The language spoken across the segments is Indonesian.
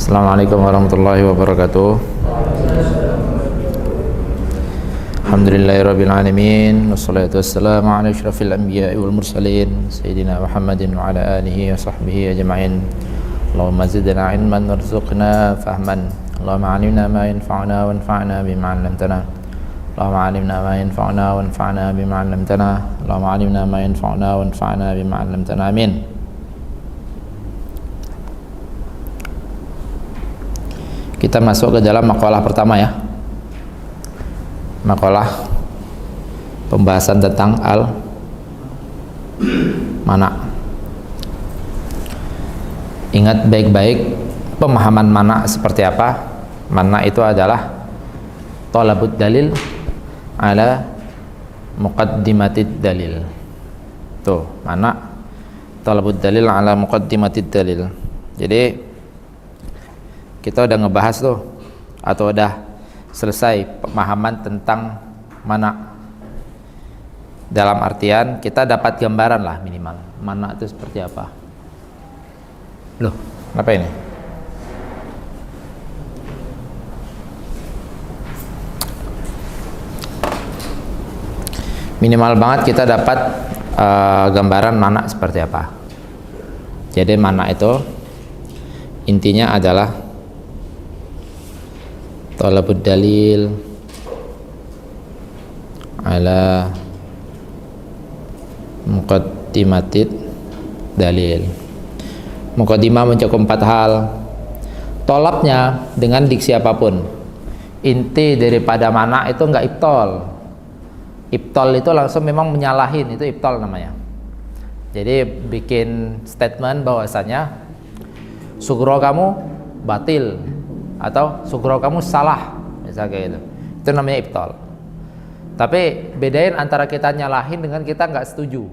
Assalamualaikum warahmatullahi wabarakatuh. Alhamdulillahirabbil alamin wassalatu wassalamu ala asyrafil anbiya'i wal mursalin sayyidina Muhammadin wa ala alihi wa sahbihi ajma'in. Allahumma zidna ilman warzuqna fahman. Allahumma 'allimna ma yanfa'una wanfa'na bima 'allamtana. Allahumma 'allimna ma yanfa'una wanfa'na bima 'allamtana. Allahumma 'allimna ma yanfa'una wanfa'na bima 'allamtana. Amin. Kita masuk ke dalam makalah pertama ya. Makalah pembahasan tentang mana. Ingat baik-baik pemahaman mana seperti apa. Mana itu adalah thalabud dalil ala muqaddimatid dalil. Tuh, mana thalabud dalil ala muqaddimatid dalil. Jadi kita udah ngebahas tuh atau udah selesai pemahaman tentang mana, dalam artian kita dapat gambaran lah minimal mana itu seperti apa. Loh, kenapa ini? Minimal banget kita dapat gambaran mana seperti apa. Jadi mana itu intinya adalah thalabud dalil ala muqaddimatid dalil. Muqaddimah mencakup 4 hal. Tolabnya dengan diksi apapun. Inti daripada mana itu enggak ibtol. Ibtol itu langsung memang menyalahin, itu ibtol namanya. Jadi bikin statement bahwasanya sugro kamu batil atau sugro kamu salah, misalnya kayak gitu. Itu namanya ibtol. Tapi bedain antara kita nyalahin dengan kita nggak setuju.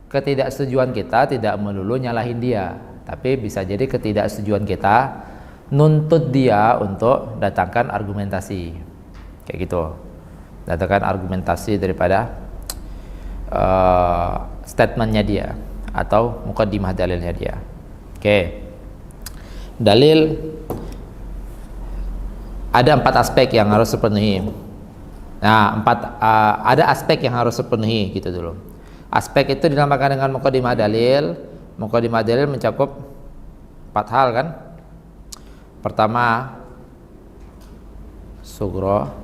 Ketidaksetujuan kita tidak melulu nyalahin dia, tapi bisa jadi ketidaksetujuan kita nuntut dia untuk datangkan argumentasi, kayak gitu. Datangkan argumentasi daripada statementnya dia atau muqaddimah dalilnya dia. Oke. Dalil ada 4 aspek yang harus terpenuhi. Nah, ada aspek yang harus terpenuhi gitu dulu. Aspek itu dinamakan dengan muqaddimah dalil. Muqaddimah dalil mencakup 4 hal kan. Pertama, sugro.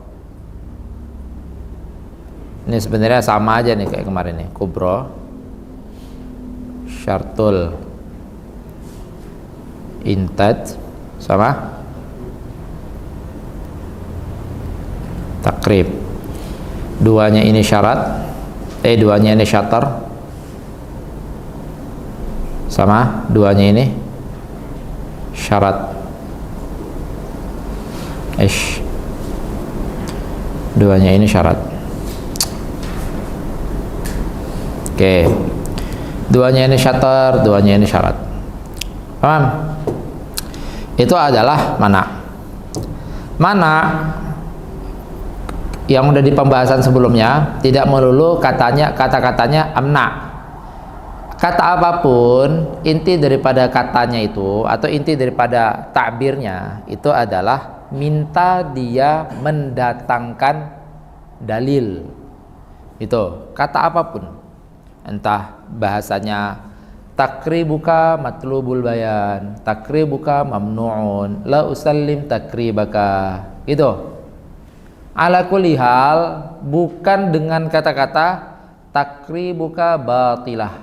Ini sebenarnya sama aja nih kayak kemarin nih. Kubro, syartul intaj, sama takrib. Duanya ini syarat, duanya ini syatar, sama duanya ini syarat. Duanya ini syarat. Oke. Duanya ini syatar, duanya ini syarat. Paham? Itu adalah mana. Mana yang udah di pembahasan sebelumnya tidak melulu kata-katanya amna. Kata apapun, inti daripada katanya itu atau inti daripada takbirnya itu adalah minta dia mendatangkan dalil. Itu kata apapun, entah bahasanya takribuka matlubul bayan, takribuka mamnu'un, la usallim takribaka, gitu. Ala kulli hal, bukan dengan kata-kata takribuka batilah.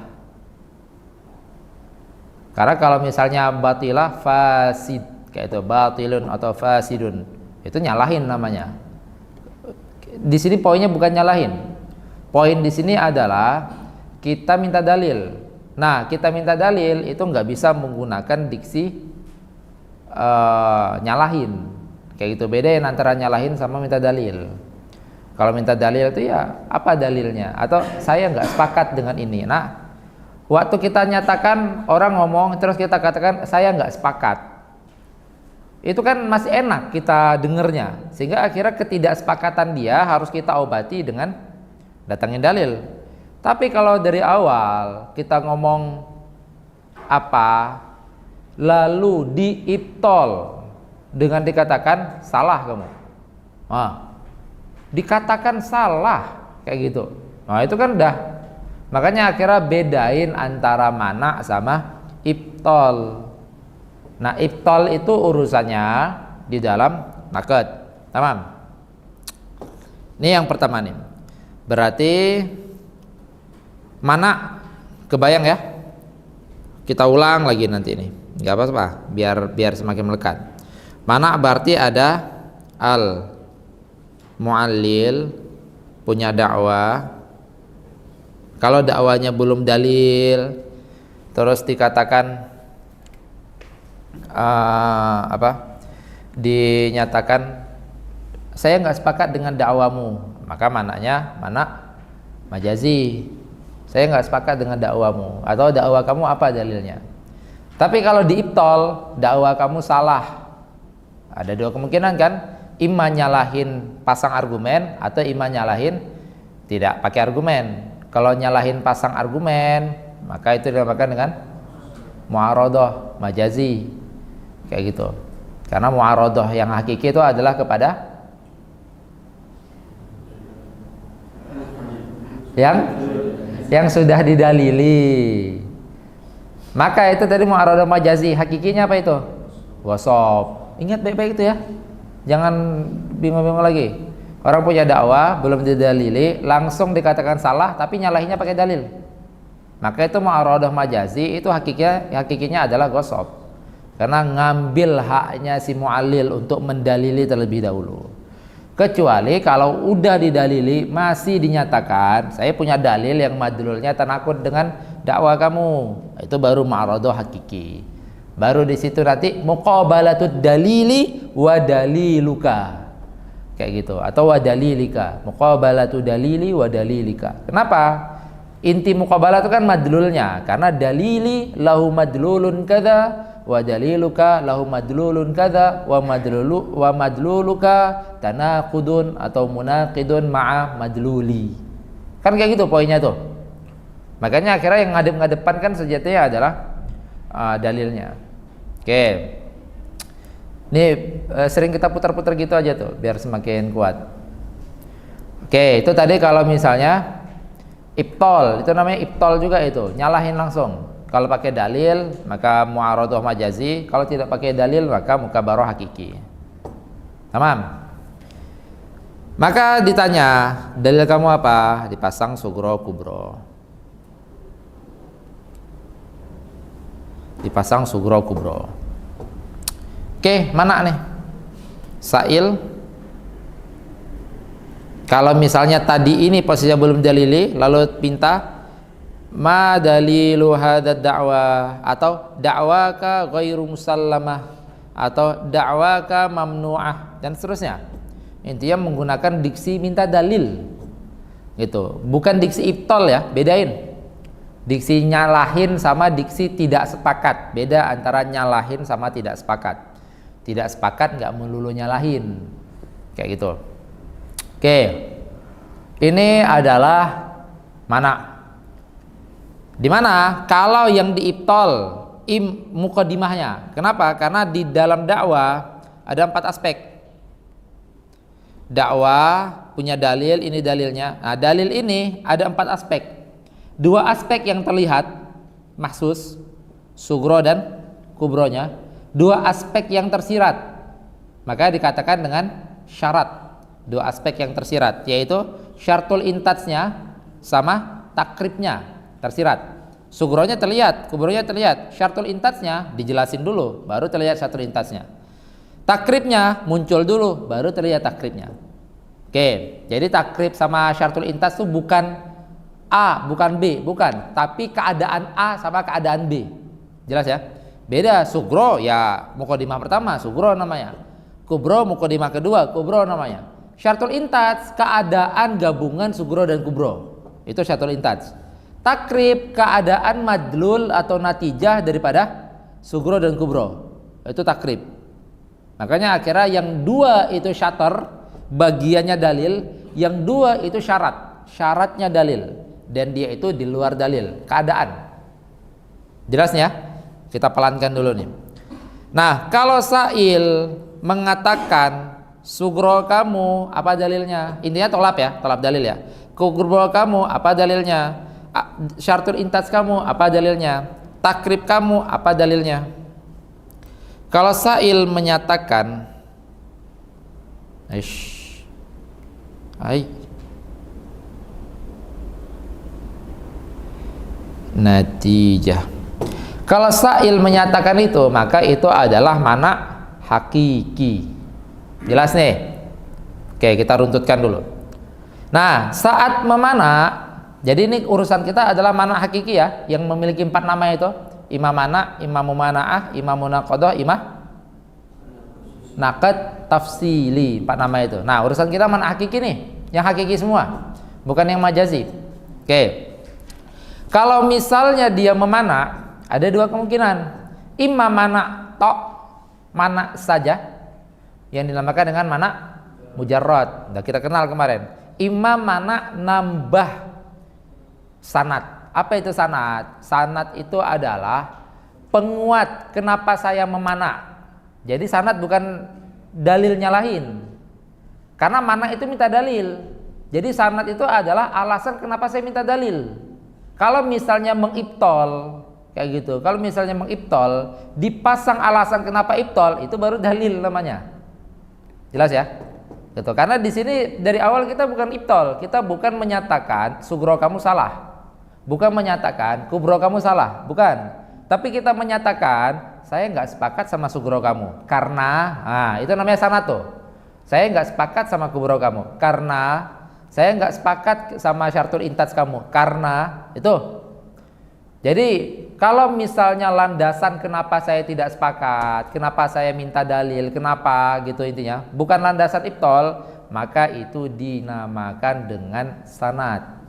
Karena kalau misalnya batilah fasid, kayak itu batilun atau fasidun, itu nyalahin namanya. Di sini poinnya bukan nyalahin. Poin di sini adalah kita minta dalil. Nah, kita minta dalil itu nggak bisa menggunakan diksi nyalahin. Kayak gitu, bedain antara nyalahin sama minta dalil. Kalau minta dalil itu ya apa dalilnya, atau saya nggak sepakat dengan ini. Nah, waktu kita nyatakan orang ngomong terus kita katakan saya nggak sepakat, itu kan masih enak kita dengernya, sehingga akhirnya ketidaksepakatan dia harus kita obati dengan datangin dalil. Tapi kalau dari awal kita ngomong apa, lalu diibtol dengan dikatakan salah kamu. Dikatakan salah kayak gitu. Nah, itu kan udah. Makanya akhirnya bedain antara mana sama ibtol. Nah, ibtol itu urusannya di dalam naked. Tamam. Ini yang pertama nih. Berarti mana kebayang ya? Kita ulang lagi nanti ini. Enggak apa-apa, biar semakin melekat. Mana berarti ada al muallil punya dakwah. Kalau dakwanya belum dalil, terus dikatakan dinyatakan saya nggak sepakat dengan dakwamu, maka mananya mana majazi. Saya nggak sepakat dengan dakwamu, atau dakwah kamu apa dalilnya. Tapi kalau diibtol, dakwah kamu salah. Ada dua kemungkinan kan, imma nyalahin pasang argumen atau imma nyalahin tidak pakai argumen. Kalau nyalahin pasang argumen, maka itu dinamakan dengan mu'aradhah majazi, kayak gitu. Karena mu'aradhah yang hakiki itu adalah kepada yang sudah didalili. Maka itu tadi mu'aradhah majazi, hakikinya apa itu? Wasop. Ingat baik-baik itu ya. Jangan bingung-bingung lagi. Orang punya dakwah belum didalili, langsung dikatakan salah tapi nyalahinnya pakai dalil. Maka itu mu'aradhah majazi, itu hakikinya adalah gosop. Karena ngambil haknya si mu'allil untuk mendalili terlebih dahulu. Kecuali kalau udah didalili masih dinyatakan saya punya dalil yang madlulnya tanakut dengan dakwah kamu, itu baru mu'aradhah hakiki. Baru di situ nanti muqabalatud dalili wa daliluka, kayak gitu, atau wa dalilika, muqabalatu dalili wa dalilika. Kenapa? Inti muqabalah itu kan madlulnya, karena dalili lahu madlulun kadza wa daliluka lahu madlulun kadza wa madluluka tanaqudun atau munaqidun ma'a madluli. Kan kayak gitu poinnya tuh. Makanya akhirnya yang ngadep-ngadepan kan sejatinya adalah dalilnya. Oke. Ini sering kita putar-putar gitu aja tuh biar semakin kuat. Oke, itu tadi kalau misalnya ibtol, itu namanya ibtol juga itu, nyalahin langsung. Kalau pakai dalil maka mu'aradhah majazi, kalau tidak pakai dalil maka mukabarah hakiki. Tamam. Maka ditanya, dalil kamu apa? Dipasang sugro kubro. Dipasang sugro kubro. Oke, mana nih? Sa'il. Kalau misalnya tadi ini posisinya belum dalili, lalu pinta ma dalilu hadad da'wah, atau da'waka ghairu musallamah, atau da'waka mamnu'ah, dan seterusnya. Intinya menggunakan diksi minta dalil gitu, bukan diksi ibtol ya, bedain. Diksi nyalahin sama diksi tidak sepakat, beda antara nyalahin sama tidak sepakat. Tidak sepakat nggak melulu nyalahin, kayak gitu. Oke, ini adalah mana? Di mana? Kalau yang diibtol muqaddimahnya. Kenapa? Karena di dalam dakwah ada 4 aspek. Dakwah punya dalil, ini dalilnya. Nah, dalil ini ada 4 aspek. 2 aspek yang terlihat, mahsus, sugro dan kubronya. 2 aspek yang tersirat, maka dikatakan dengan syarat. 2 aspek yang tersirat, yaitu syartul intatsnya sama takribnya tersirat. Sugronya terlihat, kubronya terlihat. Syartul intatsnya dijelasin dulu, baru terlihat syartul intatsnya. Takribnya muncul dulu, baru terlihat takribnya. Oke, jadi takrib sama syartul intats itu bukan A, bukan B, bukan, tapi keadaan A sama keadaan B. Jelas ya? Beda. Sugro ya muqaddimah pertama, sugro namanya. Kubro muqaddimah kedua, kubro namanya. Syartul intats keadaan gabungan sugro dan kubro, itu syartul intats. Takrib keadaan madlul atau natijah daripada sugro dan kubro, itu takrib. Makanya akhirnya yang 2 itu syatar, bagiannya dalil, yang 2 itu syarat, syaratnya dalil, dan dia itu di luar dalil, keadaan. Jelasnya? Kita pelankan dulu nih. Nah, kalau sa'il mengatakan sugro kamu, apa dalilnya? Intinya tolap ya, tolap dalil ya. Kubro kamu, apa dalilnya? Syartul intas kamu, apa dalilnya? Takrib kamu, apa dalilnya? Kalau sa'il menyatakan natijah. Kalau sa'il menyatakan itu, maka itu adalah mana hakiki. Jelas nih? Oke, kita runtutkan dulu. Nah, saat memana, jadi ini urusan kita adalah mana hakiki ya, yang memiliki 4 nama itu. Imam mana, imam mumana'ah, imam munaqadah, imam naqad tafsili, 4 nama itu. Nah, urusan kita mana hakiki nih, yang hakiki semua, bukan yang majazi. Oke. Kalau misalnya dia memana, ada 2 kemungkinan. Imam mana tok, mana saja, yang dinamakan dengan mana mujarrad. Nah, kita kenal kemarin. Imam mana nambah sanad. Apa itu sanad? Sanad itu adalah penguat kenapa saya memana. Jadi sanad bukan dalil nyalahin. Karena mana itu minta dalil. Jadi sanad itu adalah alasan kenapa saya minta dalil. Kalau misalnya mengibtol kayak gitu. Kalau misalnya mengibtol, dipasang alasan kenapa ibtol, itu baru dalil namanya. Jelas ya? Gitu. Karena di sini dari awal kita bukan ibtol, kita bukan menyatakan sugro kamu salah, bukan menyatakan kubro kamu salah, bukan. Tapi kita menyatakan saya nggak sepakat sama sugro kamu karena, nah itu namanya sanad tuh. Saya nggak sepakat sama kubro kamu karena, saya nggak sepakat sama syartul intas kamu karena itu. Jadi kalau misalnya landasan kenapa saya tidak sepakat, kenapa saya minta dalil, kenapa gitu intinya, bukan landasan ibtol, maka itu dinamakan dengan sanad.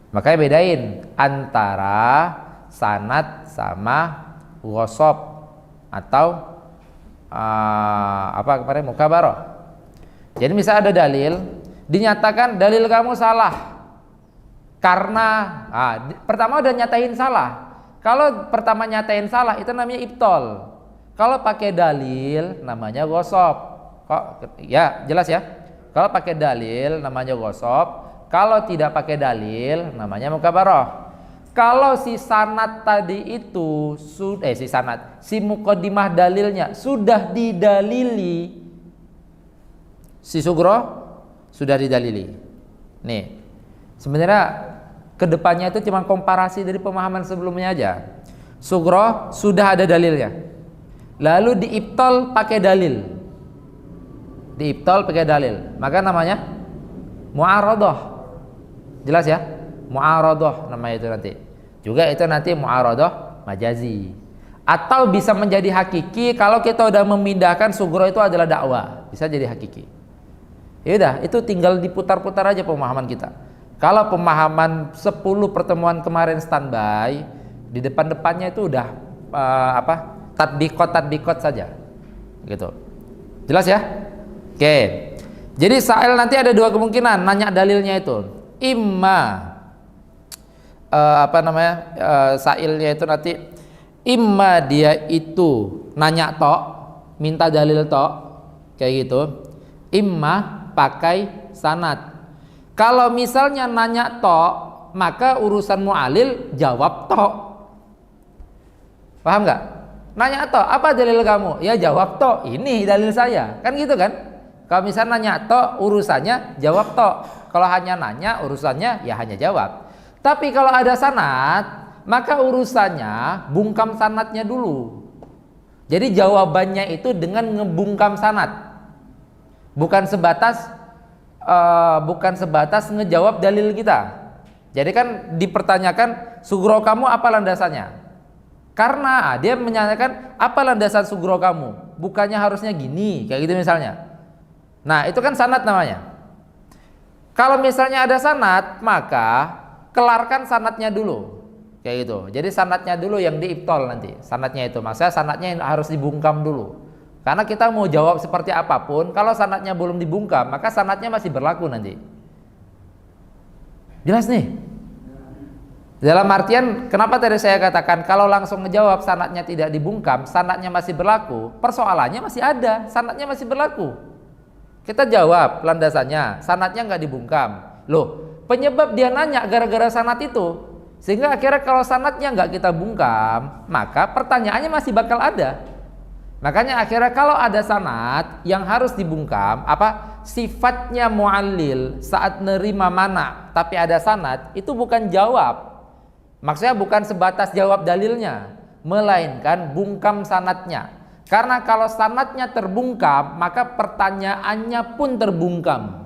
Makanya bedain antara sanad sama ghasab atau apa kemarin mukabarah. Jadi misalnya ada dalil, dinyatakan dalil kamu salah. Karena pertama udah nyatain salah. Kalau pertama nyatain salah itu namanya ibtol. Kalau pakai dalil namanya ghasab. Kok ya jelas ya? Kalau pakai dalil namanya ghasab. Kalau tidak pakai dalil namanya mukabarah. Kalau si sanad tadi itu si muqaddimah dalilnya sudah didalili, si sugro sudah didalili. Nih, sebenarnya kedepannya itu cuma komparasi dari pemahaman sebelumnya aja. Sugro sudah ada dalilnya, lalu diibtol pakai dalil, maka namanya mu'aradah. Jelas ya? Mu'aradah namanya itu nanti. Juga itu nanti mu'aradah majazi. Atau bisa menjadi hakiki kalau kita udah memindahkan sugro itu adalah dakwah, bisa jadi hakiki. Ya udah, itu tinggal diputar-putar aja pemahaman kita. Kalau pemahaman 10 pertemuan kemarin standby, di depan-depannya itu udah tatbikot saja. Gitu. Jelas ya? Oke. Jadi sa'il nanti ada 2 kemungkinan nanya dalilnya itu. Imma sa'ilnya itu nanti imma dia itu nanya tok, minta dalil tok, kayak gitu. Imma pakai sanad. Kalau misalnya nanya tok, maka urusan mu'alil jawab tok. Paham nggak? Nanya tok, apa dalil kamu? Ya jawab tok, ini dalil saya. Kan gitu kan? Kalau misalnya nanya tok, urusannya jawab tok. Kalau hanya nanya, urusannya ya hanya jawab. Tapi kalau ada sanad, maka urusannya bungkam sanadnya dulu. Jadi jawabannya itu dengan ngebungkam sanad. Bukan sebatas ngejawab dalil kita. Jadi kan dipertanyakan sugro kamu apa landasannya? Karena dia menanyakan apa landasan sugro kamu? Bukannya harusnya gini, kayak gitu misalnya. Nah, itu kan sanad namanya. Kalau misalnya ada sanad, maka kelarkan sanadnya dulu. Kayak gitu. Jadi sanadnya dulu yang diibtol nanti. Sanadnya itu, maksudnya sanadnya harus dibungkam dulu. Karena kita mau jawab seperti apapun, kalau sanadnya belum dibungkam, maka sanadnya masih berlaku nanti. Jelas nih? Dalam artian, kenapa tadi saya katakan kalau langsung ngejawab sanadnya tidak dibungkam, sanadnya masih berlaku, persoalannya masih ada, sanadnya masih berlaku. Kita jawab landasannya, sanadnya nggak dibungkam. Loh, penyebab dia nanya gara-gara sanad itu. Sehingga akhirnya kalau sanadnya nggak kita bungkam, maka pertanyaannya masih bakal ada. Makanya akhirnya kalau ada sanad yang harus dibungkam, sifatnya mu'allil saat nerima mana, tapi ada sanad, itu bukan jawab. Maksudnya bukan sebatas jawab dalilnya, melainkan bungkam sanadnya. Karena kalau sanadnya terbungkam, maka pertanyaannya pun terbungkam.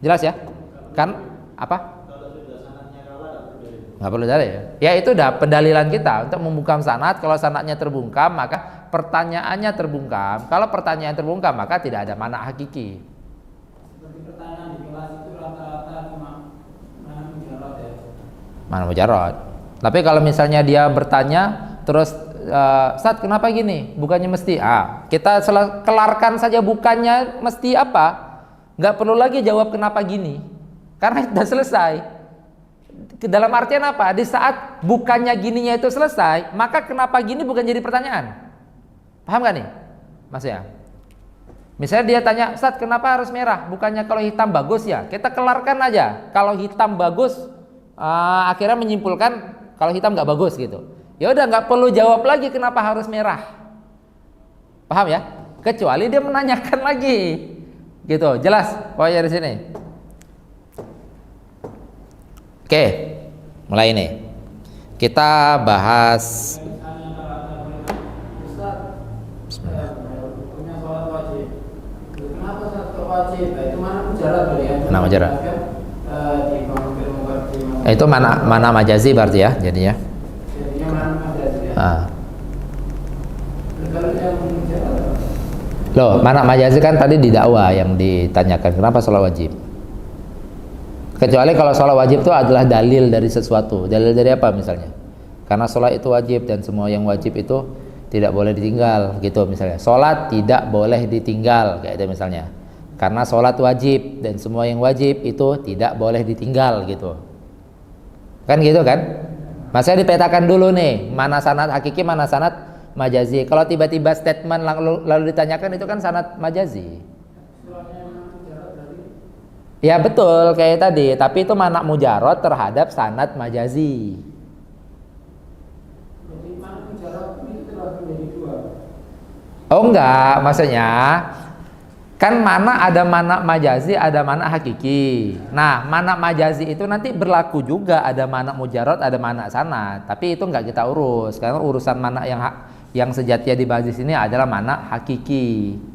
Jelas ya? Kan apa? Nggak perlu dalil ya. Ya itu udah pendalilan kita untuk membungkam sanad. Kalau sanadnya terbungkam, maka pertanyaannya terbungkam. Kalau pertanyaan terbungkam, maka tidak ada mana hakiki. Seperti pertanyaan di kelas itu rata-rata cuma mana mujarrad ya. Mana mujarrad. Tapi kalau misalnya dia bertanya terus Ustaz kenapa gini? Bukannya mesti. Kita kelarkan saja bukannya mesti apa? Nggak perlu lagi jawab kenapa gini. Karena sudah selesai. Dalam artian apa? Di saat bukannya gininya itu selesai, maka kenapa gini bukan jadi pertanyaan. Paham gak nih? Mas ya? Misalnya dia tanya, Ustaz kenapa harus merah? Bukannya kalau hitam bagus ya? Kita kelarkan aja. Kalau hitam bagus, akhirnya menyimpulkan kalau hitam nggak bagus gitu. Ya udah nggak perlu jawab lagi kenapa harus merah. Paham ya? Kecuali dia menanyakan lagi. Gitu. Jelas pokoknya di sini. Oke, mulai nih. Kita bahas. Punya sholat wajib. Kenapa sholat wajib? Itu mana mujarrad berarti ya? Mana mujarrad? Itu mana majazi berarti ya jadinya. Jadinya mana majazi ya? Kalau yang mujarrad. Loh, mana majazi kan tadi di dakwah yang ditanyakan kenapa sholat wajib. Kecuali kalau sholat wajib itu adalah dalil dari sesuatu. Dalil dari apa misalnya? Karena sholat itu wajib dan semua yang wajib itu tidak boleh ditinggal gitu misalnya. Sholat tidak boleh ditinggal kayak itu misalnya. Karena sholat wajib dan semua yang wajib itu tidak boleh ditinggal gitu. Kan gitu kan? Masanya dipetakan dulu nih, mana sanad hakiki, mana sanad majazi. Kalau tiba-tiba statement lalu ditanyakan itu kan sanad majazi. Ya betul kayak tadi, tapi itu mana mujarrad terhadap sanad majazi. Jadi mana mujarrad itu terbagi menjadi dua. Oh enggak, maksudnya kan mana ada mana majazi, ada mana hakiki. Nah, mana majazi itu nanti berlaku juga ada mana mujarrad, ada mana sanad. Tapi itu enggak kita urus, karena urusan mana yang sejatinya dibahas di sini adalah mana hakiki.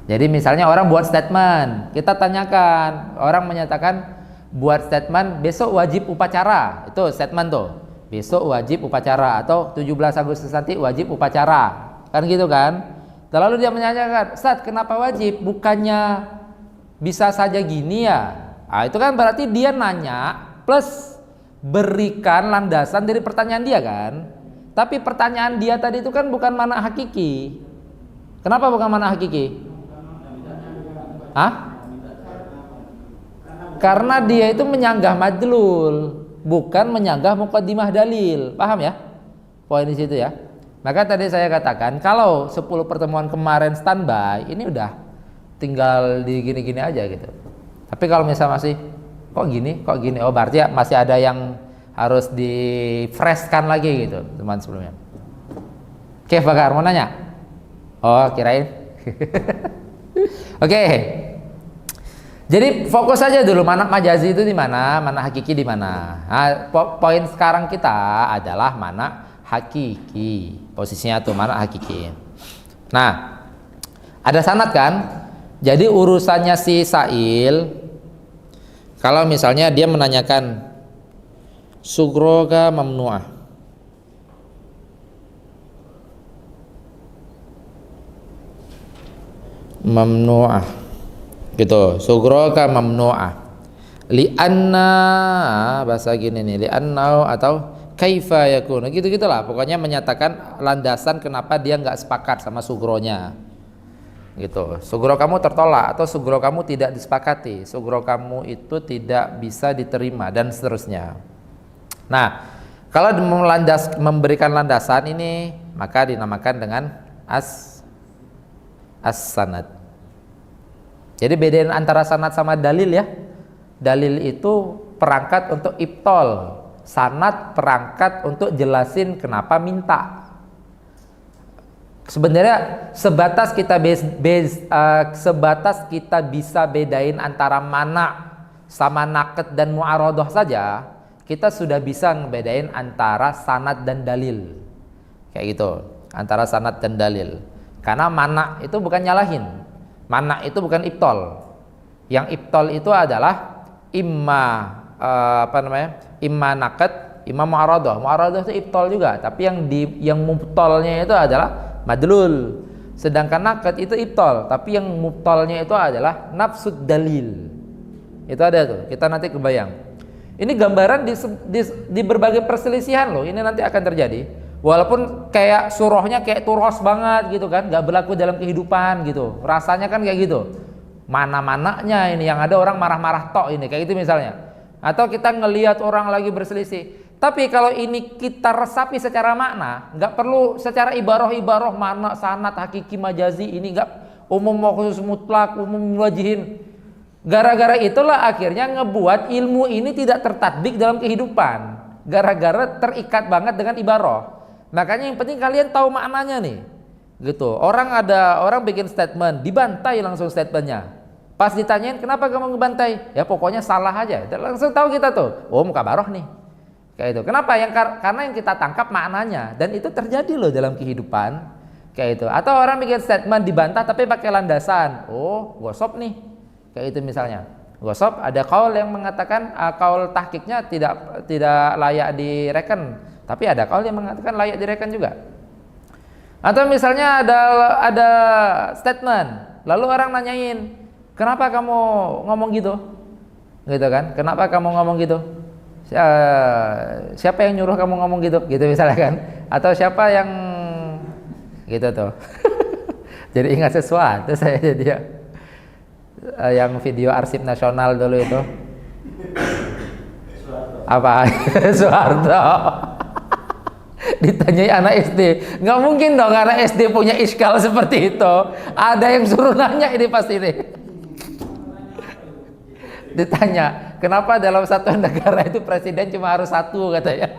Jadi misalnya orang buat statement, kita tanyakan, orang menyatakan buat statement besok wajib upacara, itu statement tuh. Besok wajib upacara atau 17 Agustus nanti wajib upacara. Kan gitu kan? Lalu dia menanyakan, Ustaz kenapa wajib? Bukannya bisa saja gini ya? Itu kan berarti dia nanya plus berikan landasan dari pertanyaan dia kan? Tapi pertanyaan dia tadi itu kan bukan mana hakiki. Kenapa bukan mana hakiki? Karena dia itu menyanggah madlul, bukan menyanggah muqaddimah dalil. Paham ya? Poin di situ ya. Maka tadi saya katakan kalau 10 pertemuan kemarin standby, ini udah tinggal di gini-gini aja gitu. Tapi kalau misalnya masih kok gini, oh berarti ya masih ada yang harus di freshkan lagi gitu teman sebelumnya. Oke, Bakar mau nanya? Oh kirain. Oke. Jadi fokus saja dulu mana majazi itu di mana, mana hakiki di mana. Nah, poin sekarang kita adalah mana hakiki. Posisinya tuh mana hakiki. Nah, ada sanad kan? Jadi urusannya si Sa'il kalau misalnya dia menanyakan sugroga mamnu'ah. Mamnu'ah gitu, sugroka mamnu'ah li'anna, bahasa gini nih, li'anna atau kaifa yakun, gitu-gitulah pokoknya menyatakan landasan kenapa dia nggak sepakat sama sugronya gitu. Sugro kamu tertolak atau sugro kamu tidak disepakati, sugro kamu itu tidak bisa diterima dan seterusnya. Nah, kalau memberikan landasan ini maka dinamakan dengan as-sanad. Jadi bedain antara sanad sama dalil ya. Dalil itu perangkat untuk ibtol, sanad perangkat untuk jelasin kenapa minta. Sebenarnya sebatas kita bisa bedain antara mana sama naqd dan mu'aradhah saja, kita sudah bisa ngebedain antara sanad dan dalil. Kayak gitu, antara sanad dan dalil. Karena mana itu bukan nyalahin. Mana itu bukan ibtol. Yang ibtol itu adalah imma imma naqd, imma mu'aradhah. Mu'aradhah itu ibtol juga, tapi yang mubtolnya itu adalah madlul. Sedangkan naqd itu ibtol, tapi yang mubtolnya itu adalah nafsud dalil. Itu ada tuh, kita nanti kebayang. Ini gambaran di berbagai perselisihan loh. Ini nanti akan terjadi. Walaupun kayak surahnya kayak turos banget gitu kan, gak berlaku dalam kehidupan gitu. Rasanya kan kayak gitu. Mana-mananya ini yang ada orang marah-marah tok ini, kayak gitu misalnya. Atau kita ngelihat orang lagi berselisih. Tapi kalau ini kita resapi secara makna, nggak perlu secara ibaroh-ibaroh mana sanad hakiki majazi, ini nggak umum khusus mutlak, umum wajihin. Gara-gara itulah akhirnya ngebuat ilmu ini tidak tertatbik dalam kehidupan. Gara-gara terikat banget dengan ibaroh. Makanya yang penting kalian tahu maknanya nih. Gitu. Orang bikin statement, dibantai langsung statementnya. Pas ditanyain kenapa kamu ngebantai? Ya pokoknya salah aja. Langsung tahu kita tuh. Oh muka baroh nih. Kayak itu. Kenapa? Karena yang kita tangkap maknanya, dan itu terjadi loh dalam kehidupan. Kayak itu. Atau orang bikin statement dibantah tapi pakai landasan. Oh, gosop nih. Kayak itu misalnya. Gosop ada kaul yang mengatakan kaul tahqiqnya tidak layak direken, tapi ada kaul yang mengatakan layak direken juga. Atau misalnya ada statement, lalu orang nanyain, "Kenapa kamu ngomong gitu?" Gitu kan? "Kenapa kamu ngomong gitu? Siapa yang nyuruh kamu ngomong gitu?" Gitu misalnya kan. Atau siapa yang gitu tuh. Jadi ingat sesuatu saya jadi yang video arsip nasional dulu itu. Apa? Soeharto. Ditanyai anak SD. Nggak mungkin dong anak SD punya iskal seperti itu. Ada yang suruh nanya ini pasti nih. Ditanya, kenapa dalam satu negara itu presiden cuma harus satu katanya.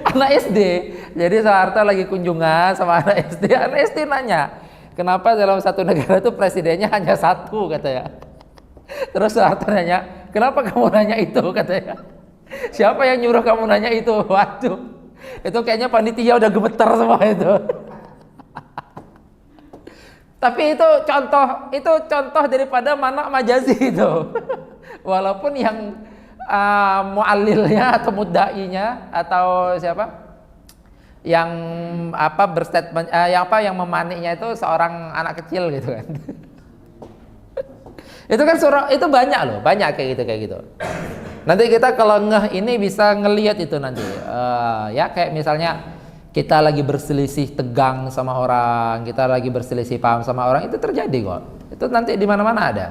Anak SD. Jadi Soeharto lagi kunjungan sama anak SD. Anak SD nanya, kenapa dalam satu negara itu presidennya hanya satu katanya. Terus Soeharto nanya, kenapa kamu nanya itu katanya. Siapa yang nyuruh kamu nanya itu? Waduh, itu kayaknya panitia udah gemeter semua itu. Tapi itu contoh daripada mana majazi itu. Walaupun yang mu'allilnya atau muddainya atau siapa yang berstatement yang memaniknya itu seorang anak kecil gitu kan. Itu kan surah itu banyak loh, banyak kayak gitu. Nanti kita kalau ini bisa ngelihat itu nanti ya kayak misalnya kita lagi berselisih tegang sama orang, kita lagi berselisih paham sama orang, itu terjadi kok. Itu nanti di mana-mana ada.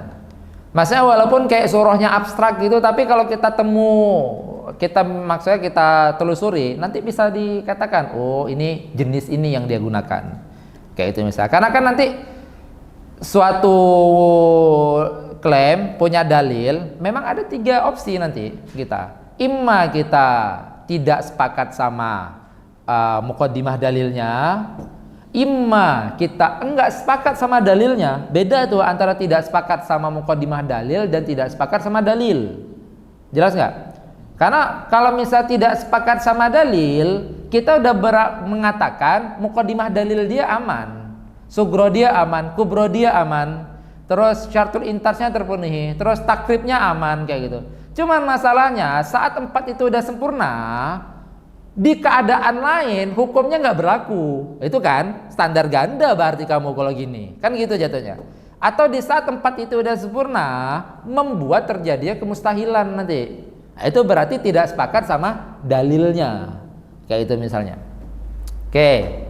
Maksudnya walaupun kayak surahnya abstrak gitu, tapi kalau maksudnya kita telusuri, nanti bisa dikatakan, oh ini jenis ini yang dia gunakan. Kayak itu misalnya. Karena kan nanti suatu klaim punya dalil, memang ada 3 opsi nanti kita. Imma kita tidak sepakat sama muqaddimah dalilnya, imma kita enggak sepakat sama dalilnya. Beda tuh antara tidak sepakat sama muqaddimah dalil dan tidak sepakat sama dalil. Jelas nggak? Karena kalau misal tidak sepakat sama dalil, kita udah mengatakan muqaddimah dalil dia aman, sugro dia aman, kubro dia aman, terus syartul intasnya terpenuhi, terus takribnya aman kayak gitu. Cuman masalahnya saat 4 itu udah sempurna, di keadaan lain hukumnya nggak berlaku. Itu kan standar ganda berarti kamu kalau gini kan gitu jatuhnya. Atau di saat 4 itu udah sempurna membuat terjadinya kemustahilan nanti. Nah, itu berarti tidak sepakat sama dalilnya kayak itu misalnya. Oke.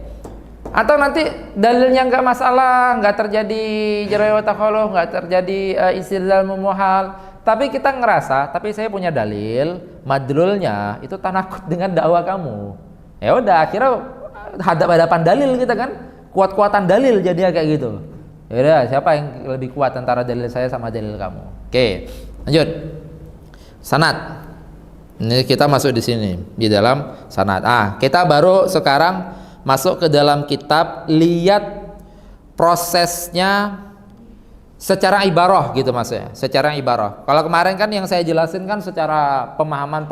Atau nanti dalilnya nggak masalah, nggak terjadi jarayah wa takhaluh, nggak terjadi istidlal muhal, Tapi kita ngerasa, tapi saya punya dalil, madlulnya itu tanakut dengan dakwah kamu. Ya udah, akhirnya hadap-hadapan dalil kita kan, kuat-kuatan dalil jadinya kayak gitu. Ya udah, siapa yang lebih kuat antara dalil saya sama dalil kamu? Oke, lanjut. Sanad. Ini kita masuk di sini, di dalam sanad. Kita baru sekarang masuk ke dalam kitab, lihat prosesnya secara ibarah gitu maksudnya, secara ibarah. Kalau kemarin kan yang saya jelasin kan secara pemahaman.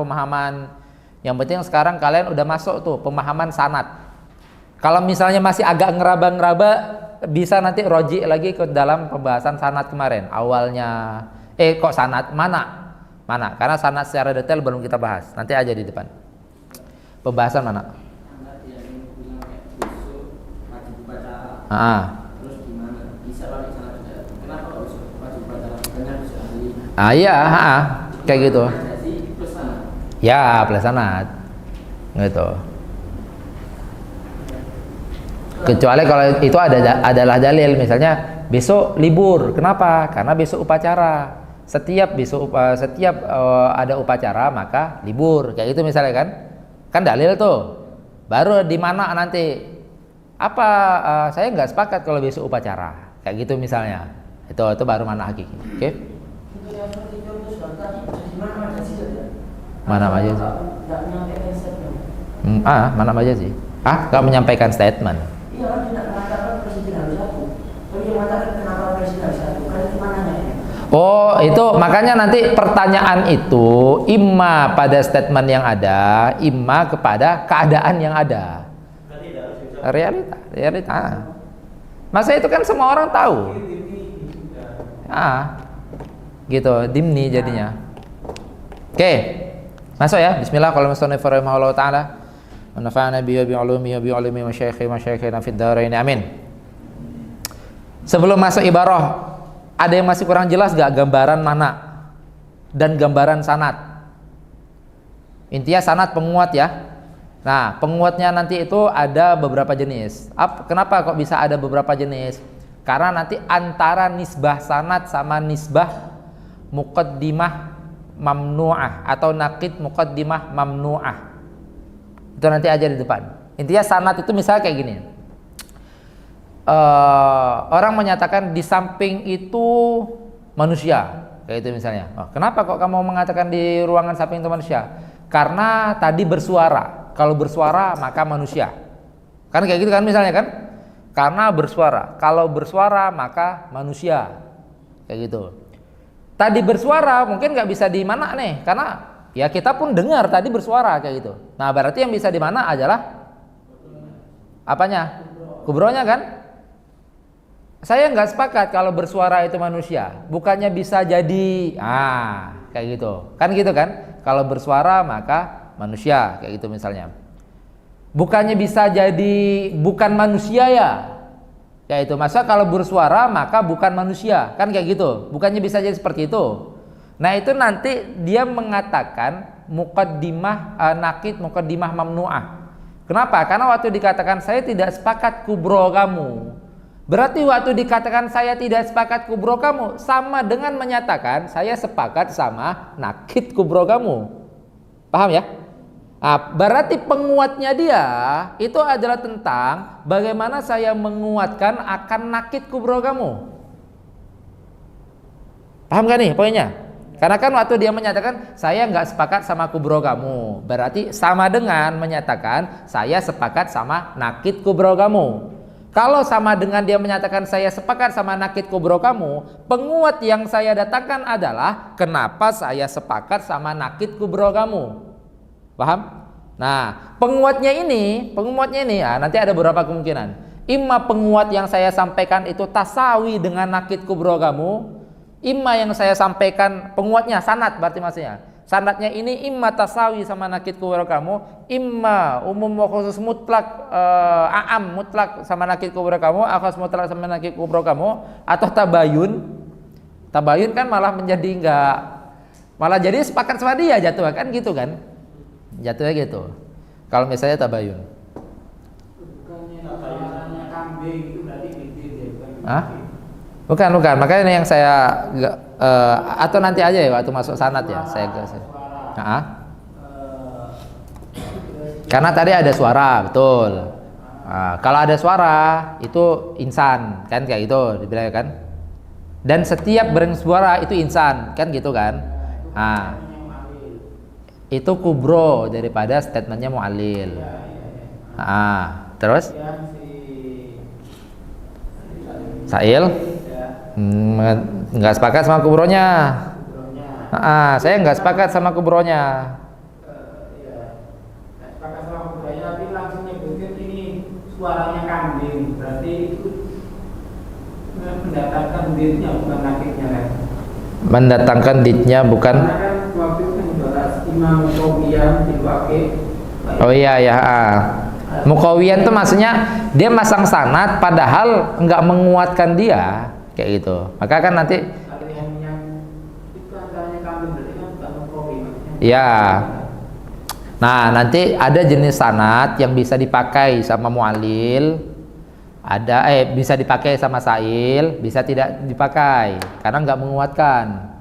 Yang penting sekarang kalian udah masuk tuh pemahaman sanad. Kalau misalnya masih agak ngeraba-ngeraba, bisa nanti roji lagi ke dalam pembahasan sanad kemarin. Awalnya, kok sanad mana? Karena sanad secara detail belum kita bahas. Nanti aja di depan. Pembahasan mana? Iya, kayak gitu. Ya, plus sanad. Gitu. Kecuali kalau itu adalah dalil, misalnya besok libur. Kenapa? Karena besok upacara. Setiap ada upacara maka libur. Kayak gitu misalnya kan? Kan dalil tuh. Baru di mana nanti? Saya nggak sepakat kalau besok upacara. Kayak gitu misalnya. Itu baru mana hakiki. Oke? Mana aja sih? Mana aja sih? Nggak menyampaikan statement. Iya, kan tidak mengatakan presiden harus satu. Tapi dia mengatakan kenapa presiden harus satu? Kan itu mananya ya? Oh, itu makanya nanti pertanyaan itu imma pada statement yang ada, imma kepada keadaan yang ada. Realita. Masa itu kan semua orang tahu. Gitu, dimni jadinya. Oke. Masuk ya. Bismillah. Qala musannif rahimahullahu taala. Wa nafa'ana bihi wa bi 'ulumi masyayikhina fid dharain. Amin. Sebelum masuk ibarah, ada yang masih kurang jelas gak gambaran mana dan gambaran sanad? Intinya sanad penguat ya. Nah, penguatnya nanti itu ada beberapa jenis. Kenapa kok bisa ada beberapa jenis? Karena nanti antara nisbah sanad sama nisbah muqaddimah mamnu'ah atau naqid muqaddimah mamnu'ah. Itu nanti aja di depan. Intinya sanad itu misalnya kayak gini. Orang menyatakan di samping itu manusia, kayak itu misalnya. Kenapa kok kamu mengatakan di ruangan samping itu manusia? Karena tadi bersuara. Kalau bersuara maka manusia. Kan kayak gitu kan misalnya kan? Karena bersuara. Kalau bersuara maka manusia. Kayak gitu. Tadi bersuara mungkin nggak bisa di mana nih, karena ya kita pun dengar tadi bersuara kayak gitu. Nah berarti yang bisa di mana adalah apanya? Kubronya kan? Saya nggak sepakat kalau bersuara itu manusia. Bukannya bisa jadi kayak gitu. Kan gitu kan? Kalau bersuara maka manusia kayak gitu misalnya. Bukannya bisa jadi bukan manusia ya? Ya itu, masa kalau bersuara maka bukan manusia, kan kayak gitu. Bukannya bisa jadi seperti itu. Nah itu nanti dia mengatakan muqaddimah naqid muqaddimah mamnu'ah. Kenapa? Karena waktu dikatakan saya tidak sepakat kubro kamu, berarti waktu dikatakan saya tidak sepakat kubro kamu sama dengan menyatakan saya sepakat sama naqid kubro kamu. Paham ya? Berarti penguatnya dia itu adalah tentang bagaimana saya menguatkan akan nakid kubro kamu. Paham gak nih poinnya? Karena kan waktu dia menyatakan saya nggak sepakat sama kubro kamu, berarti sama dengan menyatakan saya sepakat sama nakid kubro kamu. Kalau sama dengan dia menyatakan saya sepakat sama nakid kubro kamu, penguat yang saya datangkan adalah kenapa saya sepakat sama nakid kubro kamu. Paham? Nah, penguatnya ini nanti ada beberapa kemungkinan. Imma penguat yang saya sampaikan itu tasawi dengan nakid kubro kamu, imma yang saya sampaikan penguatnya sanad, berarti maksudnya sanadnya ini imma tasawi sama nakid kubro kamu, imma umum wa khusus mutlak a'am mutlak sama nakid kubro kamu, akhas mutlak sama nakid kubro kamu, atau tabayun kan malah menjadi malah jadi sepakat sama dia jatuh kan gitu kan. Jatuhnya gitu. Kalau misalnya tabayun. Bukannya kambing itu berarti gitu ya, Bukan. Makanya yang saya Atau nanti aja ya waktu masuk sanad ya saya karena tadi ada suara, betul. Kalau ada suara itu insan kan, kayak gitu dibilang kan. Dan setiap bersuara itu insan kan, gitu kan. Itu kubro daripada statementnya mu'allil. Terus Sa'il nggak sepakat sama kubronya. Saya nggak sepakat sama kubronya. Tapi langsung nyebutin ini suaranya kambing, berarti itu mendatangkan dirinya bukan nakiknya kan? Mendatangkan ditnya bukan. Karena kan waktu itu membahas Imam Muqawiyan dipakai. Oh iya ya. Muqawiyan tuh maksudnya dia masang sanad padahal nggak menguatkan dia, kayak gitu. Maka kan nanti. Kalau yang itu antaranya kambing berarti kan bukan Muqawi. Ya. Nah, nanti ada jenis sanad yang bisa dipakai sama mu'allil, ada bisa dipakai sama sa'il, bisa tidak dipakai karena nggak menguatkan,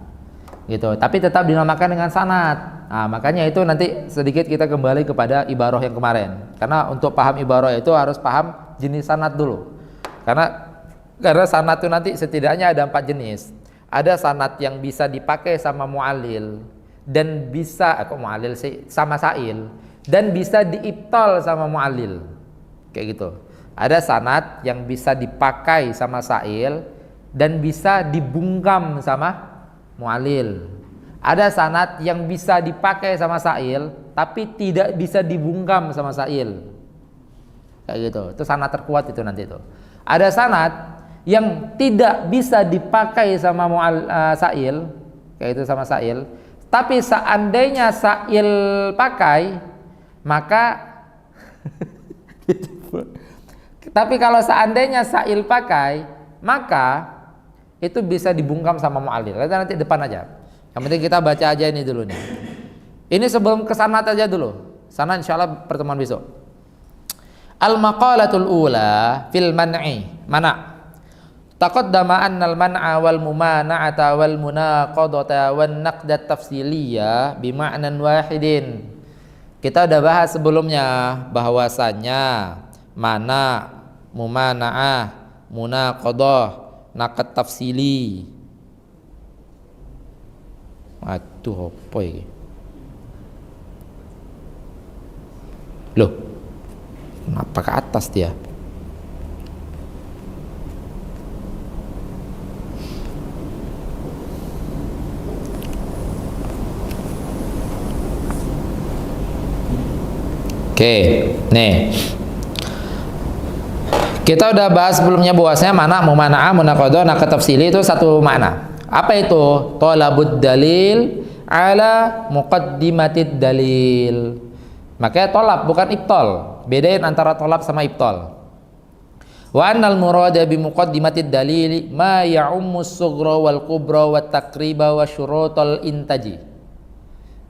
gitu. Tapi tetap dinamakan dengan sanad. Nah, makanya itu nanti sedikit kita kembali kepada ibaroh yang kemarin. Karena untuk paham ibaroh itu harus paham jenis sanad dulu. Karena sanad itu nanti setidaknya ada 4 jenis. Ada sanad yang bisa dipakai sama mu'allil dan bisa mu'allil sama sa'il dan bisa diibtal sama mu'allil, kayak gitu. Ada sanad yang bisa dipakai sama sa'il dan bisa dibungkam sama mu'allil. Ada sanad yang bisa dipakai sama sa'il tapi tidak bisa dibungkam sama sa'il, kayak gitu. Itu sanad terkuat itu nanti itu. Ada sanad yang tidak bisa dipakai sama sa'il, kayak itu sama sa'il. Tapi seandainya sa'il pakai, maka tapi kalau seandainya sa'il pakai, maka itu bisa dibungkam sama mu'allil. Nanti depan aja. Yang penting kita baca aja ini dulu nih. Ini sebelum ke sanad aja dulu. Sana insyaallah pertemuan besok. Al-maqalatul ula fil man'i. Mana? Taqaddama annal man'a wal mumana'ata wal munaqadata wan naqdat tafsiliyah bima'nan wahidin. Kita udah bahas sebelumnya bahwasanya mana, mumana'ah, munaqadah, naqad tafsili. Aduh apa ini? Loh, kenapa ke atas dia? Oke, nih kita udah bahas sebelumnya bahwasanya mana, mumana'ah, munaqadah, naqad tafsili itu satu makna. Apa itu? Thalabud dalil ala muqaddimatid dalil. Makanya tolab bukan ibtal. Bedain antara tolab sama ibtal. Wa annal murada bi muqaddimatid dalil ma ya'ummus sughra wal kubra wat taqriba wa syurutul intaji.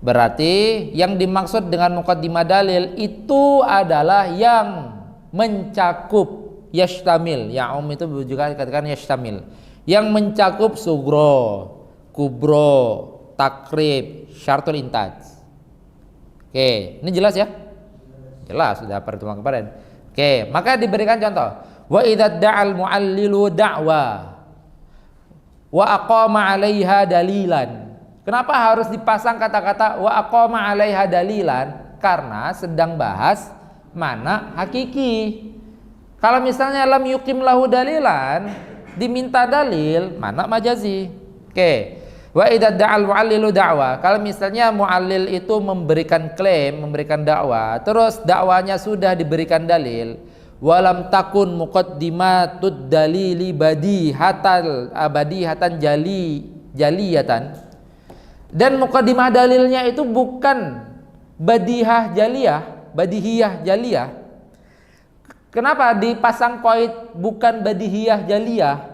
Berarti yang dimaksud dengan muqaddimah dalil itu adalah yang mencakup yashtamil. Ya'um itu juga dikatakan yashtamil. Yang mencakup sugro, kubro, takrib, syartul intaj. Oke, ini jelas ya? Jelas, sudah pertemuan kemarin. Oke, maka diberikan contoh. Wa idza da'al mu'allilu da'wa wa aqama 'alaiha dalilan. Kenapa harus dipasang kata-kata wa aqama 'alaiha dalilan? Karena sedang bahas mana hakiki. Kalau misalnya lam yuqim lahu dalilan, diminta dalil, mana majazi. Oke. Wa idza da'al mu'allilu da'wa. Kalau misalnya mu'allil itu memberikan klaim, memberikan dakwah, terus dakwanya sudah diberikan dalil, walam takun muqaddimatud dalili badihatan jaliyatan. Dan muqaddimah dalilnya itu bukan badihah badihiyah jaliyah. Kenapa dipasang qaid bukan badihiyah jaliyah?